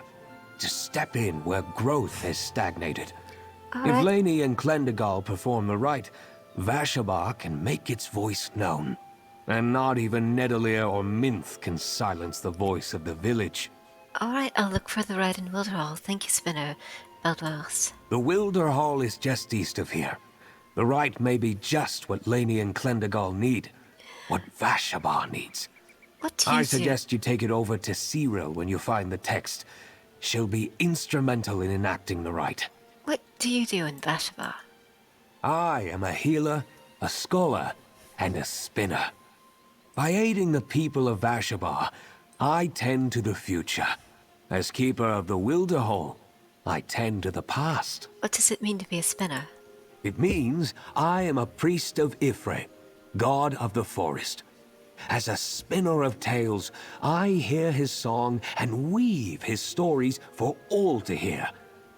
O: to step in where growth has stagnated. If Lainey and Clyndargle perform the rite, Vashabar can make its voice known. And not even Nedolir or Minth can silence the voice of the village.
B: Alright, I'll look for the ride in Wilderhall. Thank you, Spinner. Baldwells.
O: The Wilder Hall is just east of here. The right may be just what Laney and Clendagal need. What Vashabar needs.
B: What do you
O: I suggest you take it over to Cyril when you find the text. She'll be instrumental in enacting the rite.
B: What do you do in Vashabar?
O: I am a healer, a scholar, and a spinner. By aiding the people of Vashabar, I tend to the future. As keeper of the Wilder Hall, I tend to the past.
B: What does it mean to be a spinner?
O: It means I am a priest of Ifre, god of the forest. As a spinner of tales, I hear his song and weave his stories for all to hear.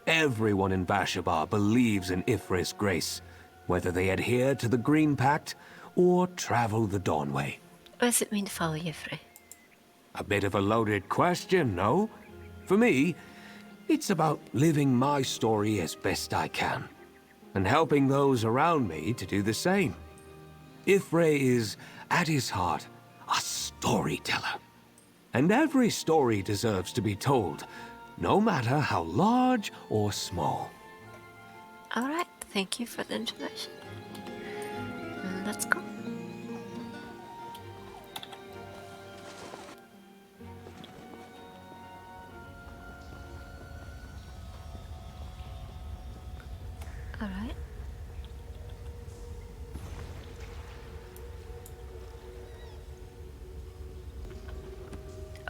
O: Everyone in Vashabar believes in Ifre's grace, whether they adhere to the Green Pact or travel the Dawnway.
B: What does it mean to follow Ifre?
O: A bit of a loaded question, no? For me, it's about living my story as best I can, and helping those around me to do the same. Ifre is, at his heart, a storyteller. And every story deserves to be told, no matter how large or small.
B: Alright, thank you for the information. Let's go. Alright.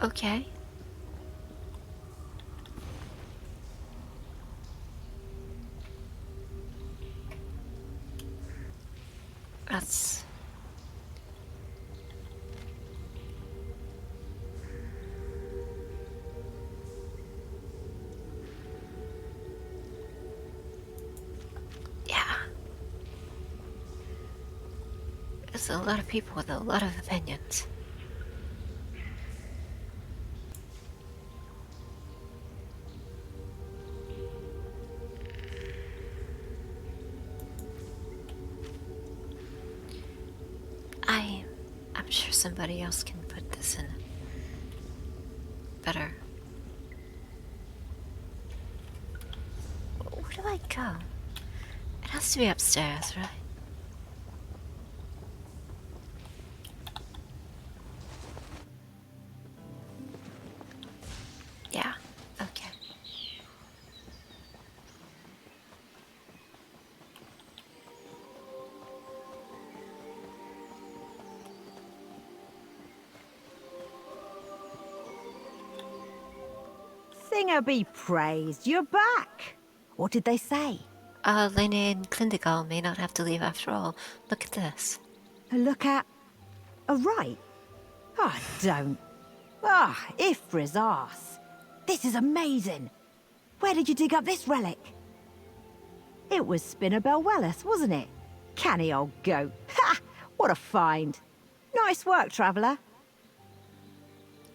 B: Okay. That's... Yeah. There's a lot of people with a lot of opinions. I'm sure somebody else can put this in better. Where do I go? It has to be upstairs, right? Yeah, okay.
L: Singer be praised, you're back. What did they say?
B: Laney and Clendagal may not have to leave after all. Look at this.
L: Look at... a right? Oh, don't. Ah, Ifra's arse. This is amazing. Where did you dig up this relic? It was Spinner Belwellis, wasn't it? Canny old goat. Ha! What a find. Nice work, traveller.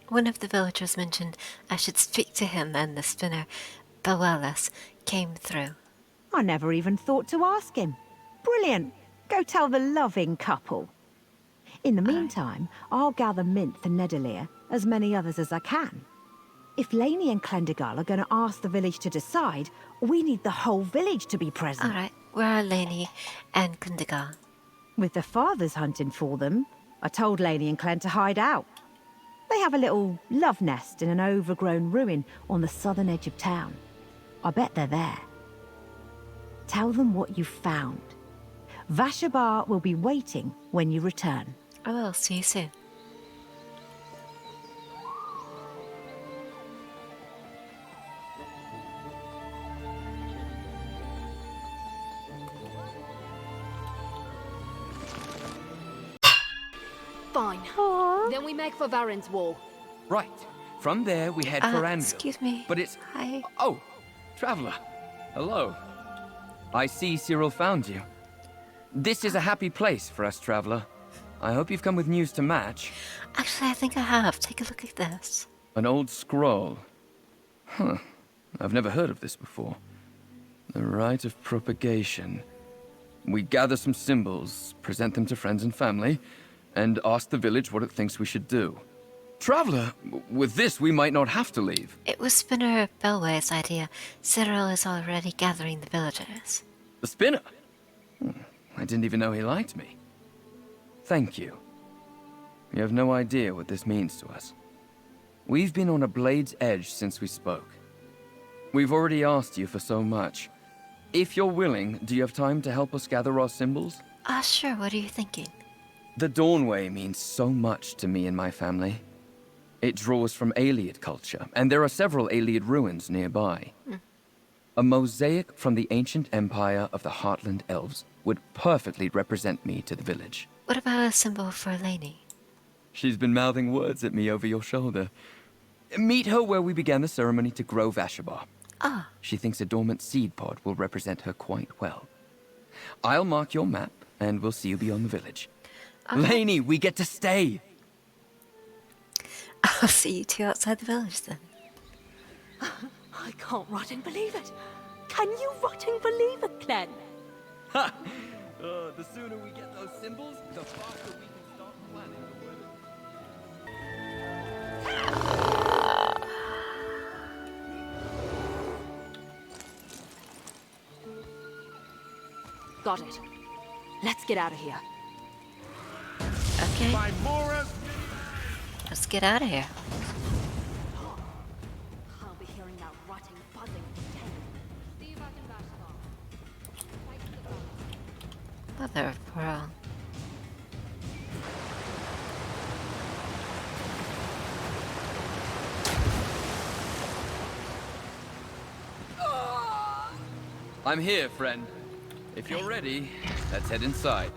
B: One of the villagers mentioned I should speak to him, and the spinner, Belwellis, came through.
L: I never even thought to ask him. Brilliant. Go tell the loving couple. In the meantime, I'll gather Minth and Nedalier, as many others as I can. If Laney and Clendagal are going to ask the village to decide, we need the whole village to be present.
B: Alright, where are Laney and Clendagal?
L: With the fathers hunting for them, I told Laney and Clen to hide out. They have a little love nest in an overgrown ruin on the southern edge of town. I bet they're there. Tell them what you found. Vashabar will be waiting when you return.
B: I will. See you soon.
P: Fine. Then we make for Varen's Wall.
Q: Right. From there, we head for Anvil.
B: Excuse me.
Q: But it's...
B: Hi.
Q: Oh, Traveler. Hello. I see Cyril found you. This is a happy place for us, Traveler. I hope you've come with news to match.
B: Actually, I think I have. Take a look at this.
Q: An old scroll. Huh. I've never heard of this before. The rite of propagation. We gather some symbols, present them to friends and family, and ask the village what it thinks we should do. Traveler, with this we might not have to leave.
B: It was Spinner Bellway's idea. Cyril is already gathering the villagers.
Q: The spinner? I didn't even know he liked me. Thank you. You have no idea what this means to us. We've been on a blade's edge since we spoke. We've already asked you for so much. If you're willing, do you have time to help us gather our symbols?
B: Sure, what are you thinking?
Q: The Dawnway means so much to me and my family. It draws from Ayleid culture, and there are several Ayleid ruins nearby. A mosaic from the ancient empire of the Heartland Elves would perfectly represent me to the village.
B: What about a symbol for Lainey?
Q: She's been mouthing words at me over your shoulder. Meet her where we began the ceremony to grow Vashabar. She thinks a dormant seed pod will represent her quite well. I'll mark your map, and we'll see you beyond the village. Lainey, we get to stay!
B: I'll see you two outside the village then.
N: I can't rotting believe it. Can you rotting believe it, Clem?
Q: Ha! The sooner we get those symbols, the faster we can start planning the
N: Got it. Let's get out of here.
B: Okay. Let's get out of here.
N: I'll be hearing that rotting buzzing for days.
B: Mother of pearl.
Q: I'm here, friend. If you're ready, let's head inside.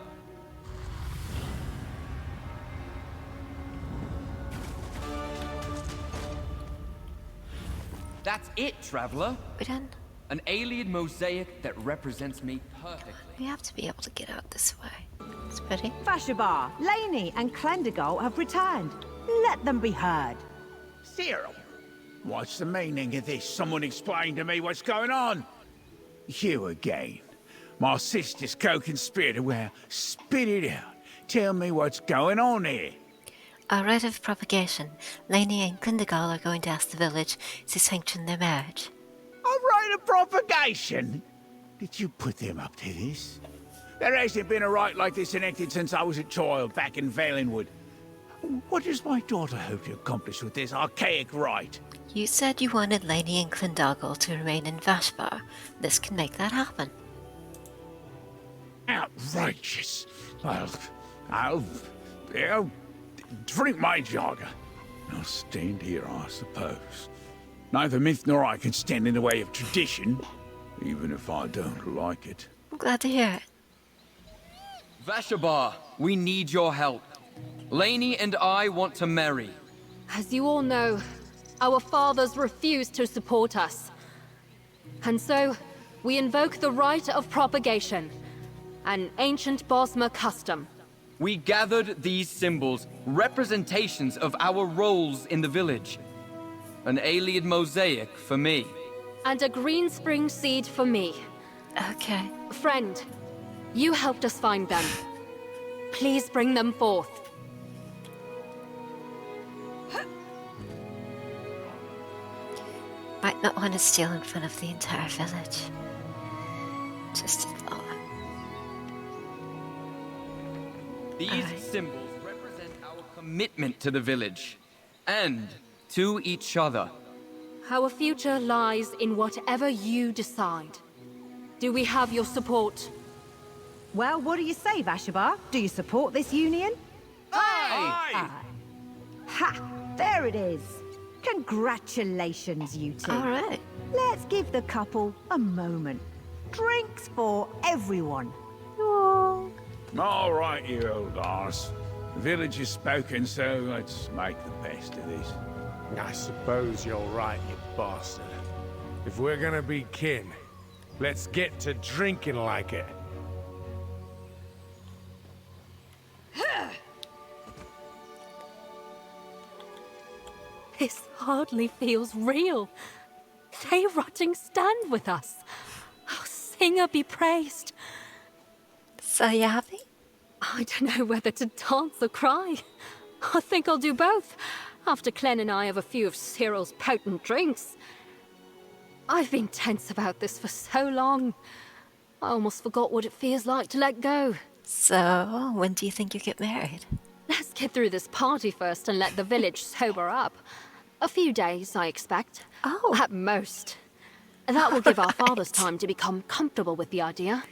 Q: That's it, Traveler.
B: We done?
Q: An Ayleid mosaic that represents me perfectly.
B: We have to be able to get out this way. It's pretty.
L: Vashabar, Lainey, and Clendergold have returned. Let them be heard.
J: Cyril, what's the meaning of this? Someone explain to me what's going on. You again. My sister's co-conspirator. Well, spit it out. Tell me what's going on here.
B: A rite of propagation. Lainey and Clendergold are going to ask the village to sanction their marriage.
J: A rite of propagation? Did you put them up to this? There hasn't been a rite like this enacted since I was a child back in Valenwood. What does my daughter hope to accomplish with this archaic rite?
B: You said you wanted Lainey and Clendergold to remain in Vashabar. This can make that happen.
J: Outrageous. I'll drink my jogger. I'll stand here, I suppose. Neither myth nor I can stand in the way of tradition, even if I don't like it.
B: I'm glad to hear it.
Q: Vashabar, we need your help. Lainey and I want to marry.
P: As you all know, our fathers refused to support us. And so, we invoke the rite of propagation, an ancient Bosmer custom.
Q: We gathered these symbols, representations of our roles in the village. An Ayleid mosaic for me.
P: And a green spring seed for me.
B: Okay.
P: Friend, you helped us find them. Please bring them forth.
B: Might not want to steal in front of the entire village. Just a thought.
Q: These symbols represent our commitment to the village. And to each other.
P: Our future lies in whatever you decide. Do we have your support?
L: Well, what do you say, Vashabar? Do you support this union?
J: Aye!
L: Ha! There it is. Congratulations, you two.
B: All right.
L: Let's give the couple a moment. Drinks for everyone.
J: All right, you old arse. The village has spoken, so let's make the best of this.
R: I suppose you're right, you bastard. If we're gonna be kin, let's get to drinking like it.
N: This hardly feels real. They rotting stand with us. Oh, Singer be praised.
B: So you happy?
P: I don't know whether to dance or cry. I think I'll do both. After Clem and I have a few of Cyril's potent drinks. I've been tense about this for so long. I almost forgot what it feels like to let go.
B: So, when do you think you get married?
P: Let's get through this party first and let the village sober up. A few days, I expect.
B: Oh.
P: At most. That will give our fathers time to become comfortable with the idea.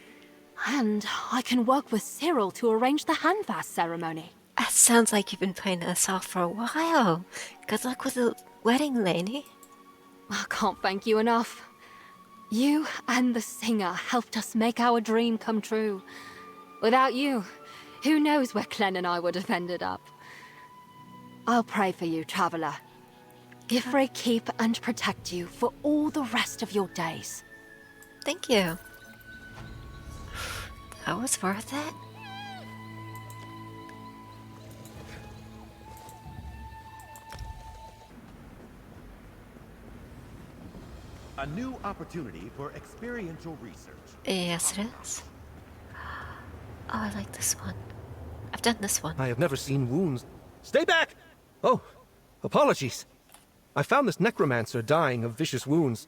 P: And I can work with Cyril to arrange the handfast ceremony.
B: That sounds like you've been playing this off for a while. Good luck with the wedding, Lainey.
P: I can't thank you enough. You and the singer helped us make our dream come true. Without you, who knows where Clem and I would have ended up. I'll pray for you, traveler. Gifrey keep and protect you for all the rest of your days.
B: Thank you. That was worth it.
E: A new opportunity for experiential research.
B: Yes, it is. Oh, I like this one. I've done this one.
C: I have never seen wounds. Stay back! Oh, apologies. I found this necromancer dying of vicious wounds.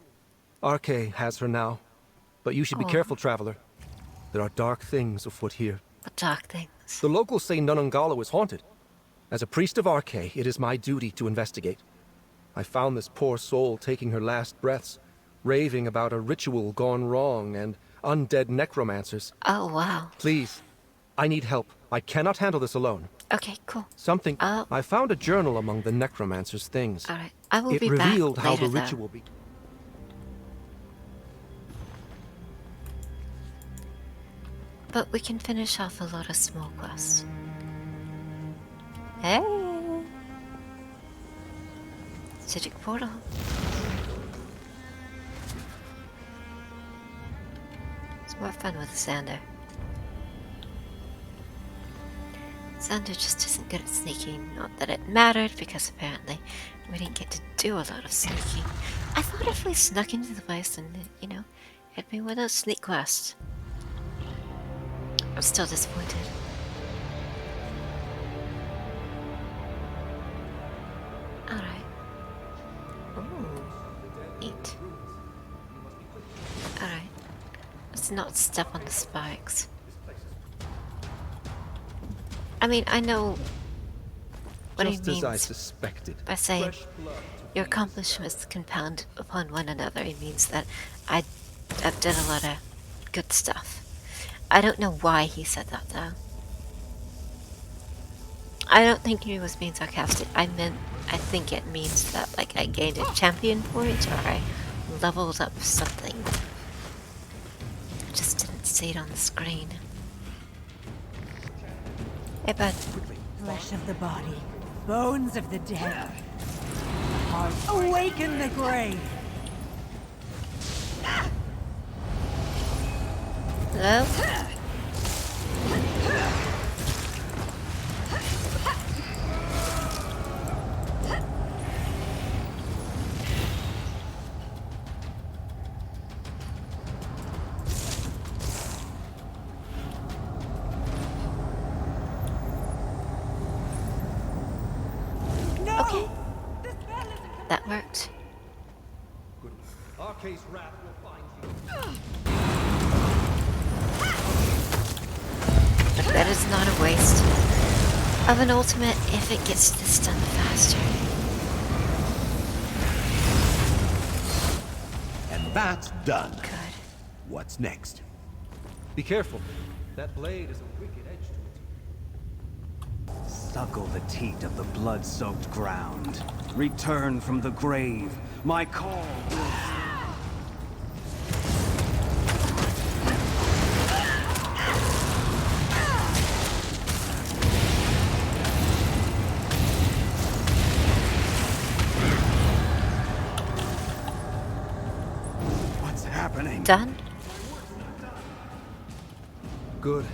C: Arke has her now. But you should be careful, traveler. There are dark things afoot here.
B: What dark things?
C: The locals say Nunungalo is haunted. As a priest of Arke, it is my duty to investigate. I found this poor soul taking her last breaths, raving about a ritual gone wrong and undead necromancers.
B: Oh, wow.
C: Please, I need help. I cannot handle this alone.
B: Okay, cool.
C: Something. I found a journal among the necromancer's things.
B: All right, I will be
C: back. It revealed
B: back
C: how
B: later,
C: the ritual began.
B: But we can finish off a lot of small quests. Hey! Citic portal. It's more fun with Xander. Xander just isn't good at sneaking. Not that it mattered, because apparently we didn't get to do a lot of sneaking. I thought if we snuck into the place and, you know, it'd be one of those sneak quests. I'm still disappointed. Alright. Ooh. Neat. Alright. Let's not step on the spikes. I mean, I know what he means
C: as I suspected.
B: by saying your accomplishments compound upon one another. It means that I've done a lot of good stuff. I don't know why he said that, though. I don't think he was being sarcastic. I think it means that, like, I gained a champion point, or I leveled up something. I just didn't see it on the screen. Hey, bud.
L: Flesh of the body, bones of the dead. Heart, awaken the grave.
B: Hello? Okay. That worked.
C: Arke's wrath will find you.
B: But that is not a waste of an ultimate if it gets this done faster.
E: And that's done.
B: Good.
E: What's next?
C: Be careful. That blade is a wicked edge to it.
M: Suckle the teat of the blood-soaked ground. Return from the grave. My call will...
E: What's happening?
B: Done?
C: Good.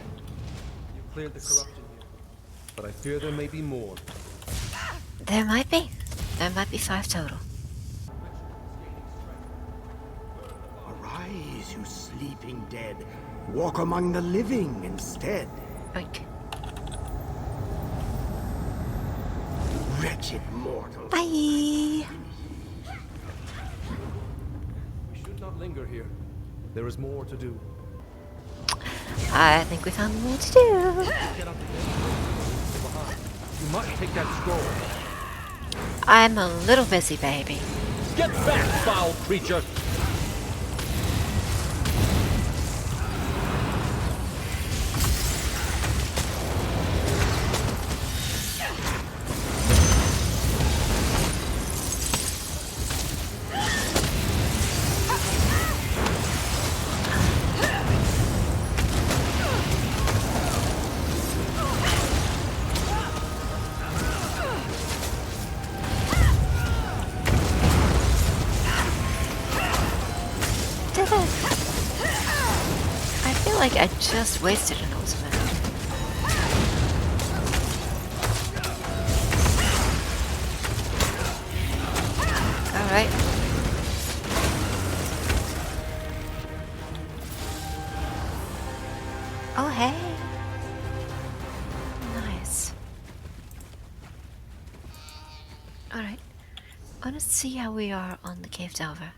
C: You cleared the corruption here. But I fear there may be more.
B: There might be. There might be 5 total.
S: Arise, you sleeping dead. Walk among the living instead.
B: Oink.
S: wretched mortal.
B: Bye.
K: We should not linger here. There is more to do.
B: I think we found more to do.
K: You must take that scroll.
B: I'm a little busy, baby.
H: Get back, foul creature!
B: I feel like I just wasted an ultimate. Alright. Oh, hey. Nice. Alright. I want to see how we are on the cave delver.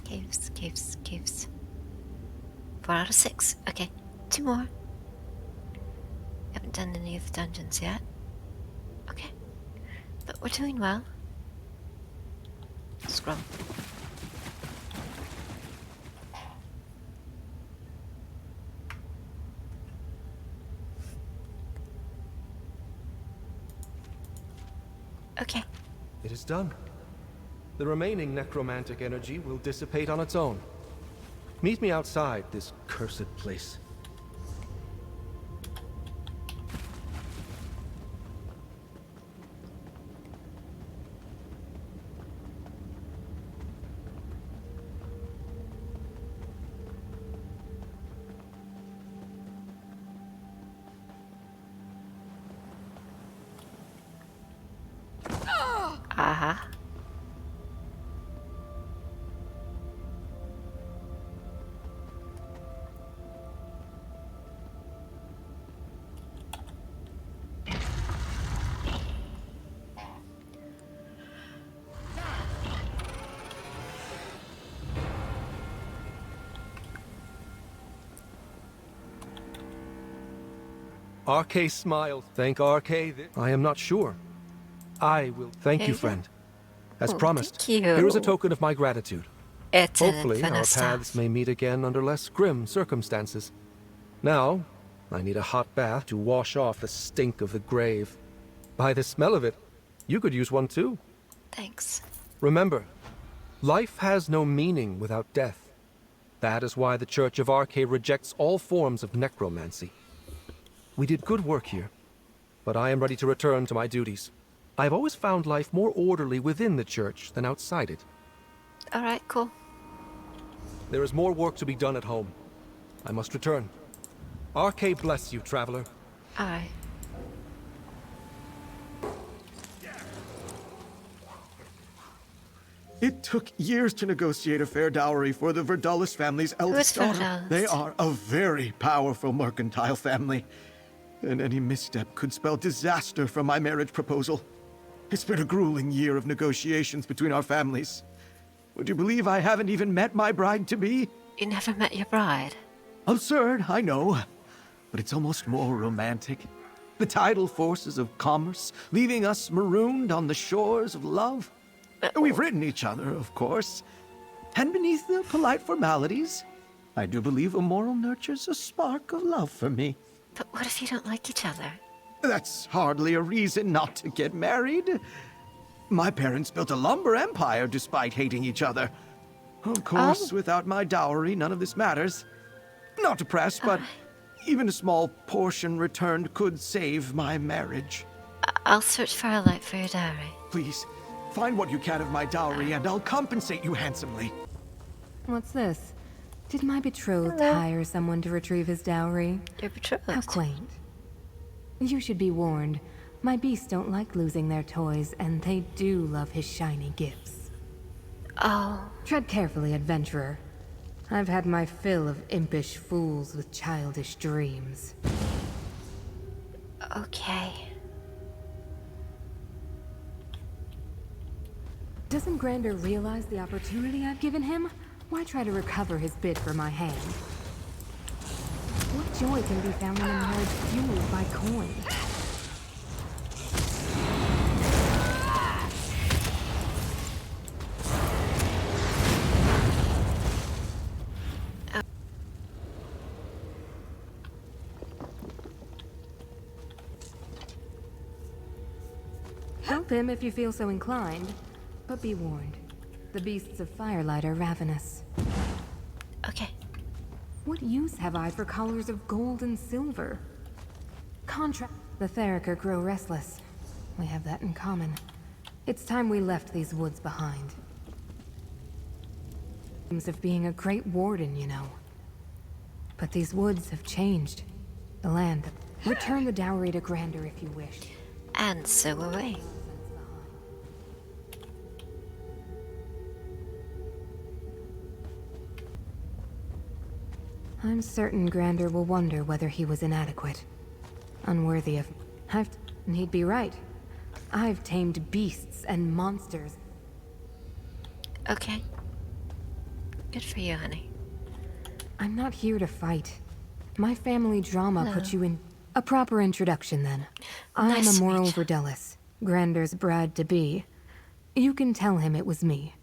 B: Caves, caves, caves. 4 out of 6. Okay, 2 more. Haven't done any of the dungeons yet. Okay, but we're doing well. Scroll. Okay.
K: It is done. The remaining necromantic energy will dissipate on its own. Meet me outside this cursed place.
B: Uh-huh.
K: RK smiled. Thank RK. I am not sure. I will. Thank you, friend. As promised,
B: thank you.
K: here is a token of my gratitude.
B: It's
K: Hopefully, our
B: infinite
K: paths
B: stuff.
K: may meet again under less grim circumstances. Now, I need a hot bath to wash off the stink of the grave. By the smell of it, you could use one too.
B: Thanks.
K: Remember, life has no meaning without death. That is why the Church of RK rejects all forms of necromancy. We did good work here, but I am ready to return to my duties. I have always found life more orderly within the church than outside it.
B: Alright, cool.
K: There is more work to be done at home. I must return. RK bless you, traveler.
B: Alright.
M: It took years to negotiate a fair dowry for the Verdalis family's eldest
B: Who is
M: daughter.
B: Verdalis?
M: They are a very powerful mercantile family, and any misstep could spell disaster for my marriage proposal. It's been a grueling year of negotiations between our families. Would you believe I haven't even met my bride-to-be?
B: You never met your bride?
M: Absurd, I know, but it's almost more romantic. The tidal forces of commerce leaving us marooned on the shores of love. We've written each other, of course, and beneath the polite formalities, I do believe a moral nurtures a spark of love for me.
B: But what if you don't like each other?
M: That's hardly a reason not to get married. My parents built a lumber empire despite hating each other. Of course, without my dowry, none of this matters. Not to press, but even a small portion returned could save my marriage.
B: I'll search for a light for your dowry.
M: Please, find what you can of my dowry and I'll compensate you handsomely.
I: What's this? Did my betrothed hire someone to retrieve his dowry?
B: Your betrothed?
I: How quaint. You should be warned. My beasts don't like losing their toys, and they do love his shiny gifts.
B: Oh.
I: Tread carefully, adventurer. I've had my fill of impish fools with childish dreams.
B: Okay.
I: Doesn't Grander realize the opportunity I've given him? Why try to recover his bid for my hand? What joy can be found in a marriage fueled by coin? Help him if you feel so inclined, but be warned. The beasts of Firelight are ravenous.
B: Okay.
I: What use have I for collars of gold and silver? The Theriker grow restless. We have that in common. It's time we left these woods behind. Of being a great warden, you know. But these woods have changed. The land. Return the dowry to Grander if you wish.
B: And so will we.
I: I'm certain Grander will wonder whether he was inadequate. Unworthy of... And he'd be right. I've tamed beasts and monsters.
B: Okay. Good for you, honey.
I: I'm not here to fight. My family drama
B: No.
I: put you in... A proper introduction, then.
B: Nice
I: I'm
B: to
I: a moral
B: meet you.
I: Verdelis, Grander's bride-to-be. You can tell him it was me.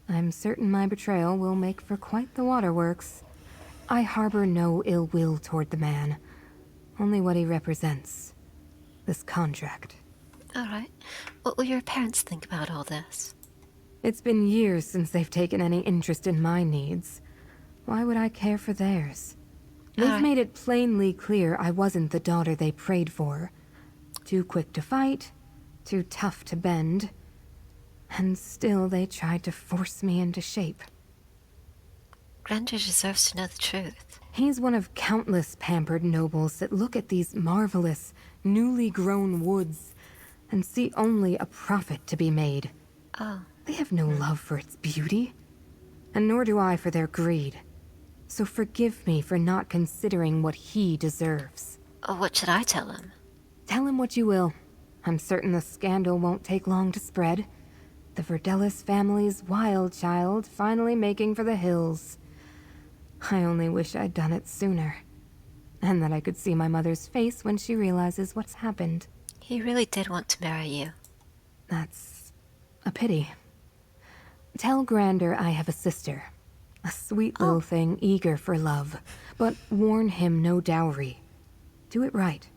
I: I'm certain my betrayal will make for quite the waterworks. I harbor no ill will toward the man. Only what he represents. This contract.
B: Alright. What will your parents think about all this?
I: It's been years since they've taken any interest in my needs. Why would I care for theirs? They've made it plainly clear I wasn't the daughter they prayed for. Too quick to fight, too tough to bend. And still they tried to force me into shape.
B: Grander deserves to know the truth.
I: He's one of countless pampered nobles that look at these marvelous, newly grown woods and see only a profit to be made.
B: Oh.
I: They have no love for its beauty, and nor do I for their greed. So forgive me for not considering what he deserves.
B: Oh, what should I tell him?
I: Tell him what you will. I'm certain the scandal won't take long to spread. The Verdelis family's wild child finally making for the hills. I only wish I'd done it sooner. And that I could see my mother's face when she realizes what's happened.
B: He really did want to marry you.
I: That's a pity. Tell Grander I have a sister. A sweet little thing eager for love. But warn him no dowry. Do it right.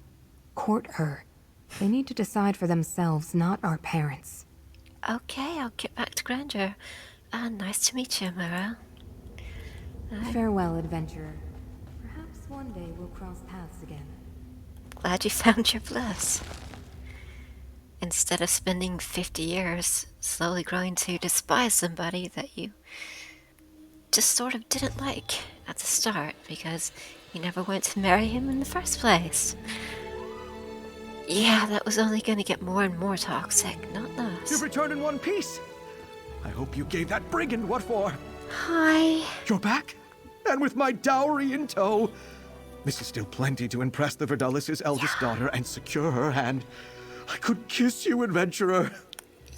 I: Court her. They need to decide for themselves, not our parents.
B: Okay, I'll get back to Grander. Nice to meet you, Mara.
I: Farewell, adventurer. Perhaps one day we'll cross paths again.
B: Glad you found your bliss. Instead of spending 50 years slowly growing to despise somebody that you just sort of didn't like at the start because you never went to marry him in the first place. Yeah, that was only going to get more and more toxic, not less.
M: You've returned in one piece. I hope you gave that brigand what for.
B: Hi.
M: You're back? And with my dowry in tow. This is still plenty to impress the Verdelis' eldest daughter and secure her hand. I could kiss you, adventurer.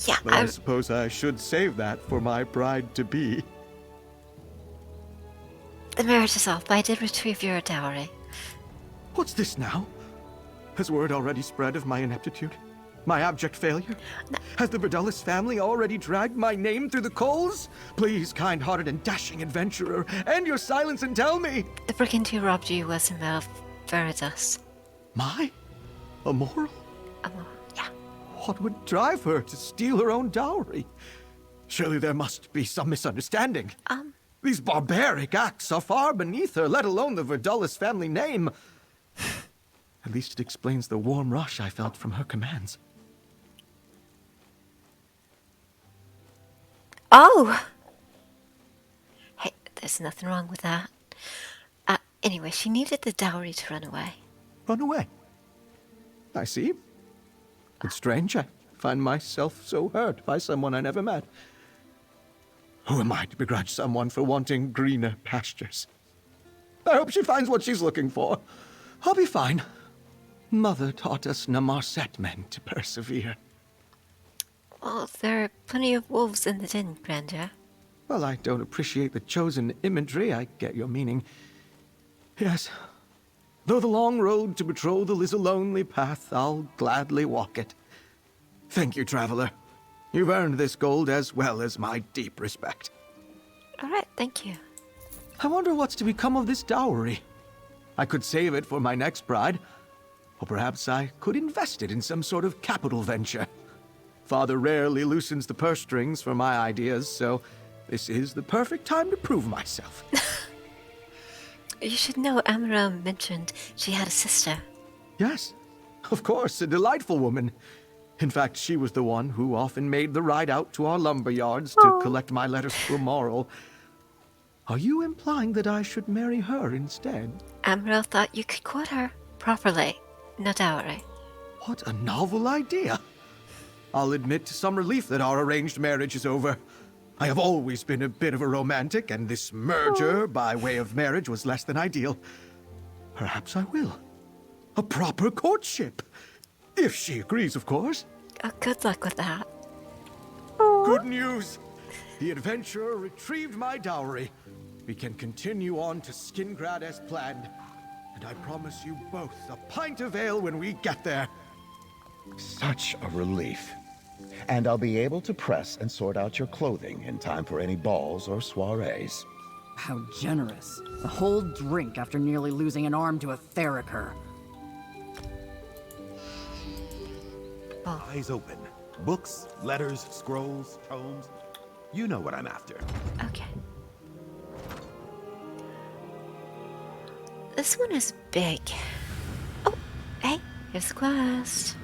B: Yeah,
M: but I suppose I should save that for my bride-to-be.
B: The marriage is off, but I did retrieve your dowry.
M: What's this now? Has word already spread of my ineptitude? My abject failure?
B: No.
M: Has the Verdelis family already dragged my name through the coals? Please, kind-hearted and dashing adventurer, end your silence and tell me!
B: The brigand who robbed you was a male Veritas.
M: My? Immoral?
B: Yeah.
M: What would drive her to steal her own dowry? Surely there must be some misunderstanding. These barbaric acts are far beneath her, let alone the Verdelis family name. At least it explains the warm rush I felt from her commands.
B: Oh! Hey, there's nothing wrong with that. Anyway, she needed the dowry to run away.
M: Run away? I see. It's strange I find myself so hurt by someone I never met. Who am I to begrudge someone for wanting greener pastures? I hope she finds what she's looking for. I'll be fine. Mother taught us Namarset men to persevere.
B: Well, there are plenty of wolves in the den, Grandeur.
M: Well, I don't appreciate the chosen imagery. I get your meaning. Yes. Though the long road to betrothal is a lonely path, I'll gladly walk it. Thank you, traveler. You've earned this gold as well as my deep respect.
B: All right, thank you.
M: I wonder what's to become of this dowry. I could save it for my next bride, or perhaps I could invest it in some sort of capital venture. Father rarely loosens the purse strings for my ideas, so this is the perfect time to prove myself.
B: You should know Amara mentioned she had a sister.
M: Yes, of course, a delightful woman. In fact, she was the one who often made the ride out to our lumber yards to collect my letters for Morrel. Are you implying that I should marry her instead?
B: Amara thought you could court her properly, no dowry.
M: What a novel idea. I'll admit to some relief that our arranged marriage is over. I have always been a bit of a romantic, and this merger by way of marriage was less than ideal. Perhaps I will. A proper courtship. If she agrees, of course.
B: Oh, good luck with that.
M: Good news. The adventurer retrieved my dowry. We can continue on to Skingrad as planned. And I promise you both a pint of ale when we get there.
D: Such a relief. And I'll be able to press and sort out your clothing in time for any balls or soirees.
F: How generous. A whole drink after nearly losing an arm to a Theriker.
E: Eyes open. Books, letters, scrolls, tomes. You know what I'm after.
B: Okay. This one is big. Oh, hey, here's the quest.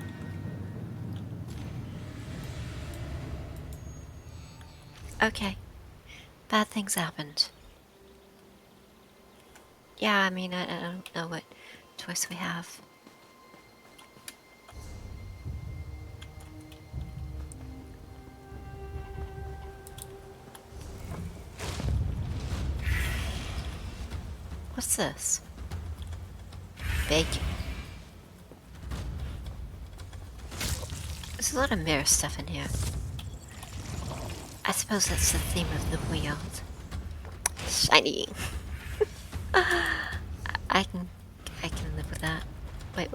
B: Okay. Bad things happened. Yeah, I mean, I don't know what choice we have. What's this? Big. There's a lot of mirror stuff in here. I suppose that's the theme of the Weald. Shiny. I can live with that. Wait.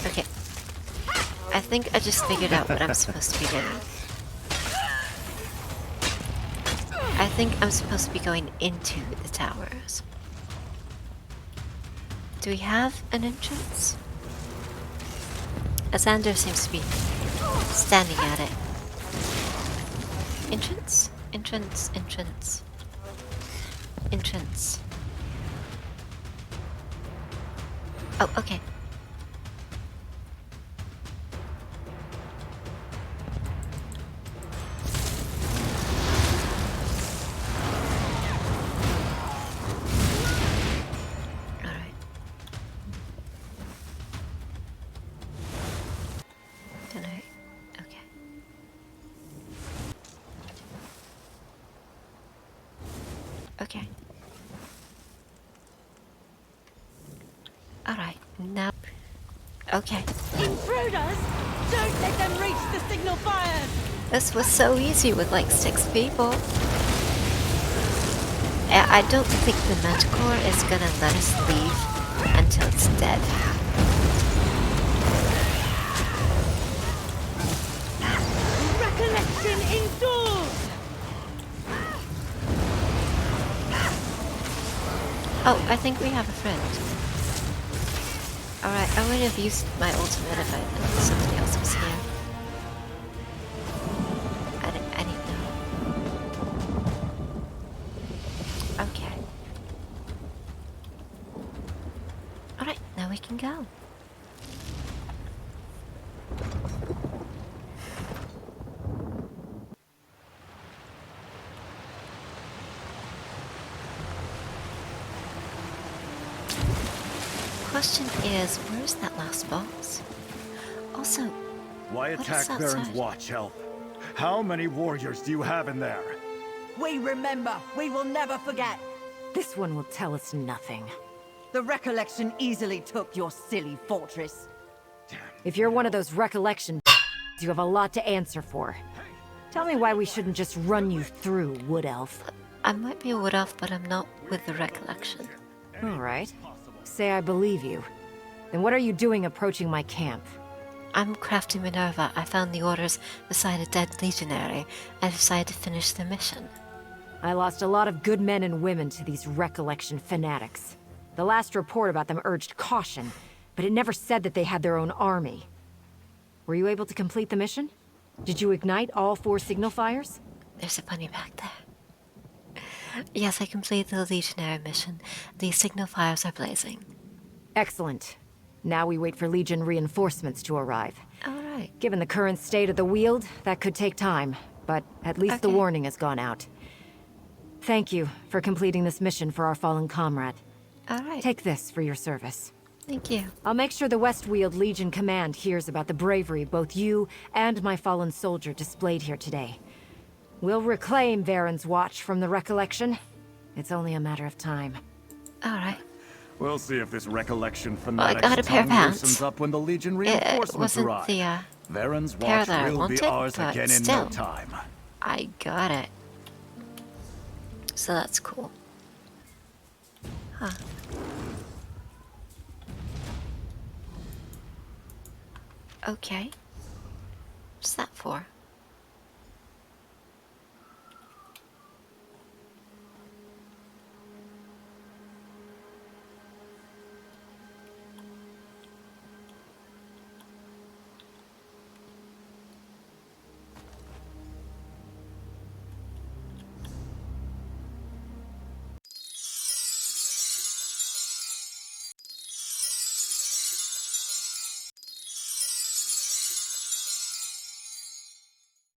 B: Okay. I think I just figured out what I'm supposed to be doing. I think I'm supposed to be going into the towers. Do we have an entrance? Asander seems to be standing at it. Entrance? Entrance. Oh, okay. Okay. Alright, now... Okay.
F: Intruders! Don't let them reach the signal fires!
B: This was so easy with like 6 people. I don't think the Manticore is gonna let us leave until it's dead.
F: Recollection endures!
B: Oh, I think we have a friend. Alright, I would have used my ultimate if I thought somebody else was here. I didn't know. Okay. Alright, now we can go. Question is, where's that last boss? Also,
T: why attack Baron's watch, Elf? How many warriors do you have in there?
F: We remember. We will never forget.
I: This one will tell us nothing.
F: The recollection easily took your silly fortress.
I: If you're one of those recollection you have a lot to answer for. Tell me why we shouldn't just run you through, Wood Elf.
B: I might be a Wood Elf, but I'm not with the recollection.
I: All right. Say I believe you. Then what are you doing approaching my camp?
B: I'm crafting Minerva. I found the orders beside a dead legionary. I decided to finish the mission.
I: I lost a lot of good men and women to these recollection fanatics. The last report about them urged caution, but it never said that they had their own army. Were you able to complete the mission? Did you ignite all 4 signal fires?
B: There's a bunny back there. Yes, I completed the legionary mission. The signal fires are blazing.
I: Excellent. Now we wait for Legion reinforcements to arrive.
B: Alright.
I: Given the current state of the Weald, that could take time, but at least the warning has gone out. Thank you for completing this mission for our fallen comrade.
B: Alright.
I: Take this for your service.
B: Thank you.
I: I'll make sure the West Weald Legion Command hears about the bravery both you and my fallen soldier displayed here today. We'll reclaim Varen's Watch from the recollection. It's only a matter of time.
B: Alright.
T: We'll see if this recollection fanatic
B: got a pair of pants.
T: loosens up when the Legion reinforcements arrive.
B: The
T: Varen's
B: pair
T: Watch
B: that I
T: will
B: wanted,
T: be ours
B: but
T: again
B: still,
T: in no time.
B: I got it. So that's cool. Huh. Okay. What's that for?